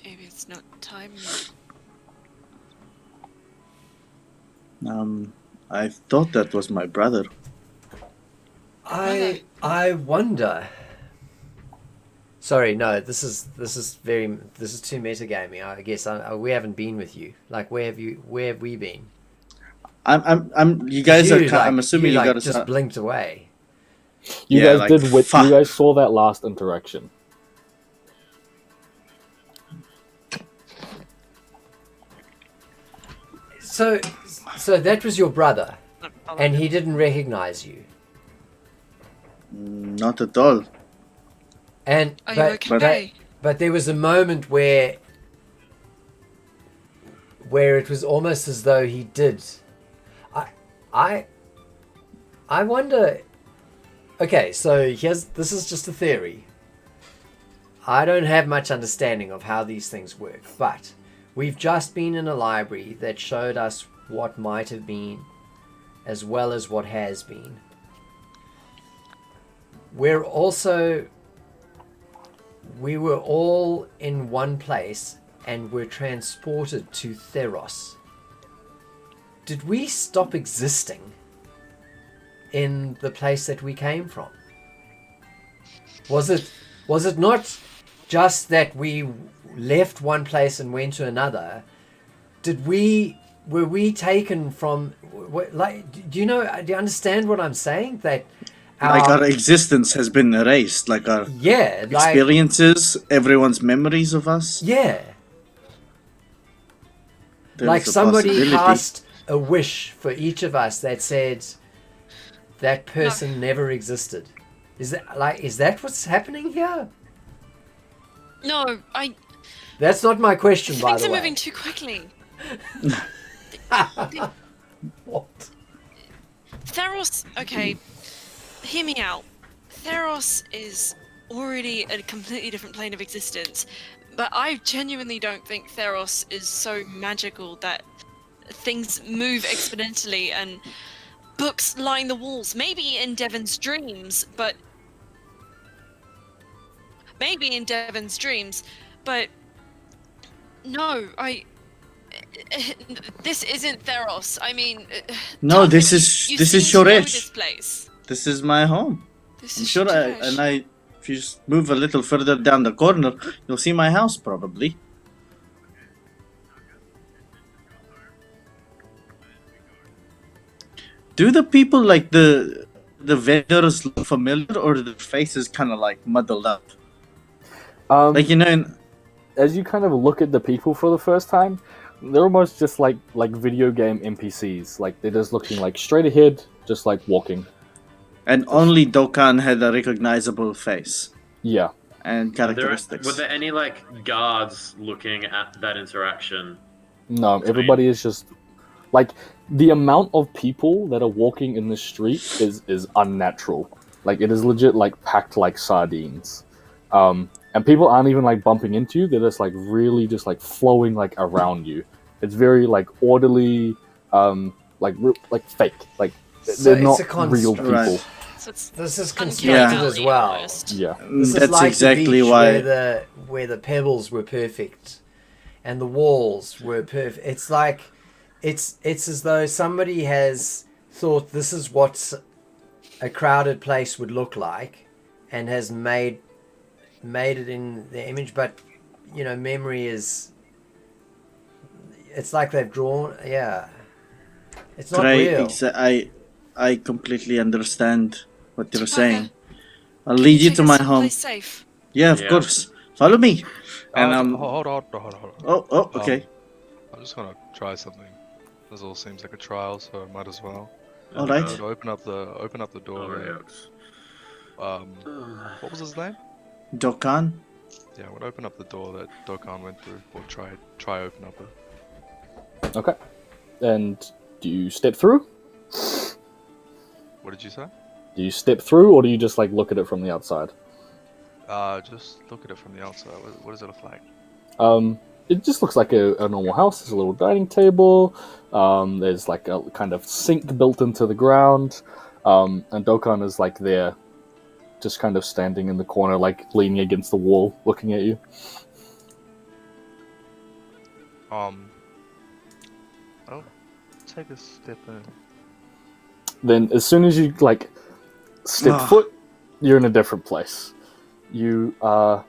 [SPEAKER 1] Maybe it's not time yet.
[SPEAKER 5] I thought that was my brother.
[SPEAKER 2] I wonder. Sorry, no. This is too metagaming. I guess we haven't been with you. Like, where have we been?
[SPEAKER 5] You guys are.
[SPEAKER 2] Like,
[SPEAKER 5] I'm assuming you got to
[SPEAKER 2] just blinked away.
[SPEAKER 4] You
[SPEAKER 5] Yeah,
[SPEAKER 4] guys
[SPEAKER 5] like,
[SPEAKER 4] did. You
[SPEAKER 5] fuck.
[SPEAKER 4] guys saw that last interaction.
[SPEAKER 2] So that was your brother, and he didn't recognize you.
[SPEAKER 5] Not at all.
[SPEAKER 2] And
[SPEAKER 1] Are you okay?
[SPEAKER 2] but there was a moment where it was almost as though he did. I wonder. Okay, so this is just a theory. I don't have much understanding of how these things work, but we've just been in a library that showed us what might have been as well as what has been. We were all in one place and were transported to Theros. Did we stop existing in the place that we came from? Was it not just that we left one place and went to another? Were we taken from, like, do you understand what I'm saying? That
[SPEAKER 5] Our existence has been erased. Like our experiences, everyone's memories of us.
[SPEAKER 2] Yeah.
[SPEAKER 5] There's
[SPEAKER 2] like
[SPEAKER 5] a
[SPEAKER 2] somebody
[SPEAKER 5] possibility.
[SPEAKER 2] cast a wish for each of us that said that person never existed. Is that what's happening here?
[SPEAKER 1] No,
[SPEAKER 2] That's not my question, by
[SPEAKER 1] things
[SPEAKER 2] the
[SPEAKER 1] are
[SPEAKER 2] way.
[SPEAKER 1] moving too quickly.
[SPEAKER 2] What?
[SPEAKER 1] Theros, okay, hear me out. Theros is already a completely different plane of existence, but I genuinely don't think Theros is so magical that things move exponentially and books line the walls. Maybe in Devon's dreams, but no, this isn't Theros. I mean,
[SPEAKER 5] No,
[SPEAKER 1] Tuffy,
[SPEAKER 5] this
[SPEAKER 1] you
[SPEAKER 5] is
[SPEAKER 1] seem to know
[SPEAKER 5] Shoresh.
[SPEAKER 1] this place.
[SPEAKER 5] This is my home.
[SPEAKER 1] This
[SPEAKER 5] I'm
[SPEAKER 1] is
[SPEAKER 5] sure
[SPEAKER 1] Shoresh.
[SPEAKER 5] if you just move a little further down the corner, you'll see my house probably. Do the people like the vendors look familiar, or the faces kind of like muddled up? Like, you know,
[SPEAKER 4] as you kind of look at the people for the first time, they're almost just like video game NPCs. Like, they're just looking like straight ahead, just like walking.
[SPEAKER 5] and only Dokkan had a recognizable face
[SPEAKER 4] Yeah.
[SPEAKER 5] and characteristics.
[SPEAKER 3] Were there any like guards looking at that interaction?
[SPEAKER 4] No, everybody is just like, the amount of people that are walking in the street is unnatural. Like, it is legit like packed like sardines. And people aren't even like bumping into you. They're just like really just like flowing like around you. It's very like orderly, like fake. Like,
[SPEAKER 2] So
[SPEAKER 4] they're not
[SPEAKER 2] it's a
[SPEAKER 4] real people.
[SPEAKER 5] Right.
[SPEAKER 1] So it's
[SPEAKER 2] This is
[SPEAKER 1] uncanny
[SPEAKER 2] constructed
[SPEAKER 1] valley
[SPEAKER 2] as well.
[SPEAKER 1] almost.
[SPEAKER 4] Yeah.
[SPEAKER 2] This is
[SPEAKER 5] That's
[SPEAKER 2] like
[SPEAKER 5] exactly
[SPEAKER 2] the beach
[SPEAKER 5] why.
[SPEAKER 2] where the pebbles were perfect, and the walls were perfect. It's like, it's as though somebody has thought this is what a crowded place would look like, and has made it in their image. But you know, memory is. It's like they've drawn. Yeah. It's not real.
[SPEAKER 5] I completely understand what you're
[SPEAKER 1] Okay.
[SPEAKER 5] saying. I'll lead you
[SPEAKER 1] Take
[SPEAKER 5] to
[SPEAKER 1] us
[SPEAKER 5] my
[SPEAKER 1] someplace
[SPEAKER 5] home.
[SPEAKER 1] safe.
[SPEAKER 5] Yeah, of
[SPEAKER 3] Yeah.
[SPEAKER 5] course. Follow me. And
[SPEAKER 6] Hold on.
[SPEAKER 5] oh, okay.
[SPEAKER 6] I'm just gonna try something. This all seems like a trial, so I might as well.
[SPEAKER 5] All right.
[SPEAKER 6] So open up the door. there. What was his name?
[SPEAKER 5] Dokkan.
[SPEAKER 6] Yeah, I'm gonna open up the door that Dokkan went through, or try open up it.
[SPEAKER 4] Okay. And do you step through?
[SPEAKER 6] What did you say?
[SPEAKER 4] Do you step through, or do you just like look at it from the outside?
[SPEAKER 6] Just look at it from the outside. What does it look like?
[SPEAKER 4] It just looks like a normal house. There's a little dining table. There's like a kind of sink built into the ground. And Dokkan is like there, just kind of standing in the corner, like leaning against the wall, looking at you.
[SPEAKER 6] I'll take a step in.
[SPEAKER 4] Then as soon as you like step
[SPEAKER 5] Ah.
[SPEAKER 4] foot, you're in a different place. You are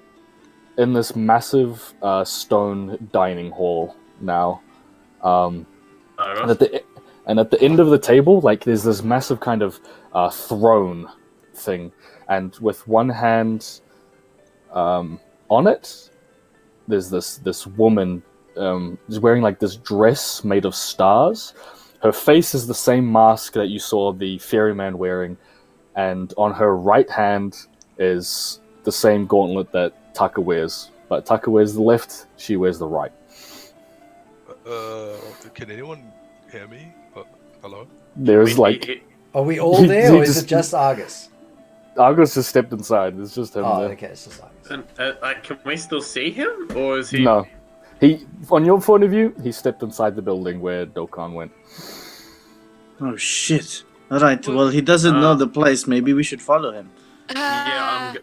[SPEAKER 4] in this massive stone dining hall now. And at the end of the table, like there's this massive kind of throne thing, and with one hand on it, there's this woman is wearing like this dress made of stars. Her face is the same mask that you saw the ferryman wearing, and on her right hand is the same gauntlet that Tucker wears. But Tucker wears the left, she wears the right.
[SPEAKER 6] Can anyone hear me? Hello?
[SPEAKER 4] There's like...
[SPEAKER 2] Are we all there,
[SPEAKER 4] He
[SPEAKER 2] or is
[SPEAKER 4] just-
[SPEAKER 2] it just Argus?
[SPEAKER 4] Argus just stepped inside, it's just him
[SPEAKER 2] Oh,
[SPEAKER 4] there.
[SPEAKER 2] okay, it's just Argus.
[SPEAKER 3] And, can we still see him, or is he?
[SPEAKER 4] No. He, on your point of view, he stepped inside the building where Dokkan went.
[SPEAKER 5] Oh shit! All right. Well, he doesn't know the place. Maybe we should follow him.
[SPEAKER 3] Yeah,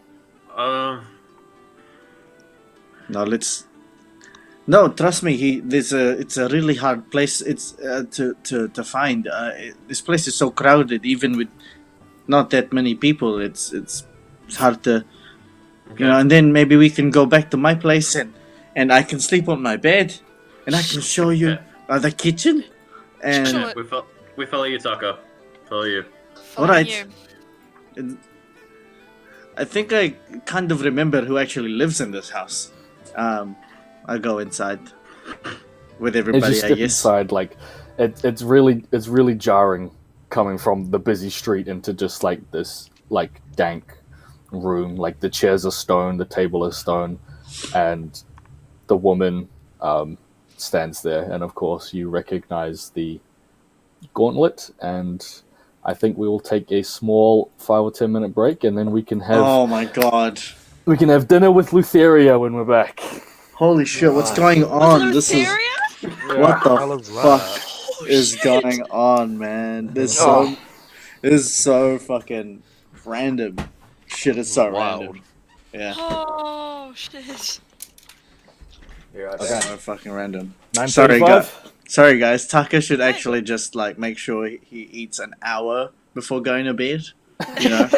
[SPEAKER 5] No, let's. No, trust me. It's a really hard place. It's to find. This place is so crowded, even with not that many people. It's hard to, you know. And then maybe we can go back to my place and I can sleep on my bed, and I can show you the kitchen. And
[SPEAKER 1] Sure.
[SPEAKER 3] We follow you, Tucker. Follow you.
[SPEAKER 5] Alright.
[SPEAKER 1] You.
[SPEAKER 5] I think I kind of remember who actually lives in this house. I go inside with
[SPEAKER 4] As you
[SPEAKER 5] everybody, I
[SPEAKER 4] step
[SPEAKER 5] guess.
[SPEAKER 4] inside, like it's really jarring coming from the busy street into just like this like dank room. Like the chairs are stone, the table is stone, and the woman stands there. And of course, you recognize the gauntlet. And I think we will take a small 5 or 10 minute break, and then we can have
[SPEAKER 5] Oh my god.
[SPEAKER 4] dinner with Lutheria when we're back.
[SPEAKER 5] Holy shit, what's going on? This is... What the fuck is going on, man? This is so fucking random. Shit is so
[SPEAKER 6] Wild.
[SPEAKER 5] random. Yeah.
[SPEAKER 1] Oh shit.
[SPEAKER 2] You're right
[SPEAKER 5] It's
[SPEAKER 2] back.
[SPEAKER 5] so fucking random.
[SPEAKER 4] 9:35.
[SPEAKER 5] Sorry guys, Tucker should actually just like make sure he eats an hour before going to bed. You know?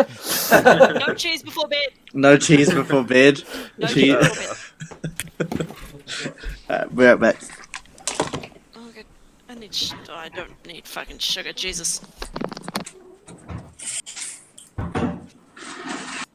[SPEAKER 1] No cheese before bed.
[SPEAKER 5] No cheese before bed.
[SPEAKER 1] No
[SPEAKER 5] Cheese.
[SPEAKER 1] cheese before bed.
[SPEAKER 5] Be right back.
[SPEAKER 1] Oh, good. I don't need fucking sugar, Jesus.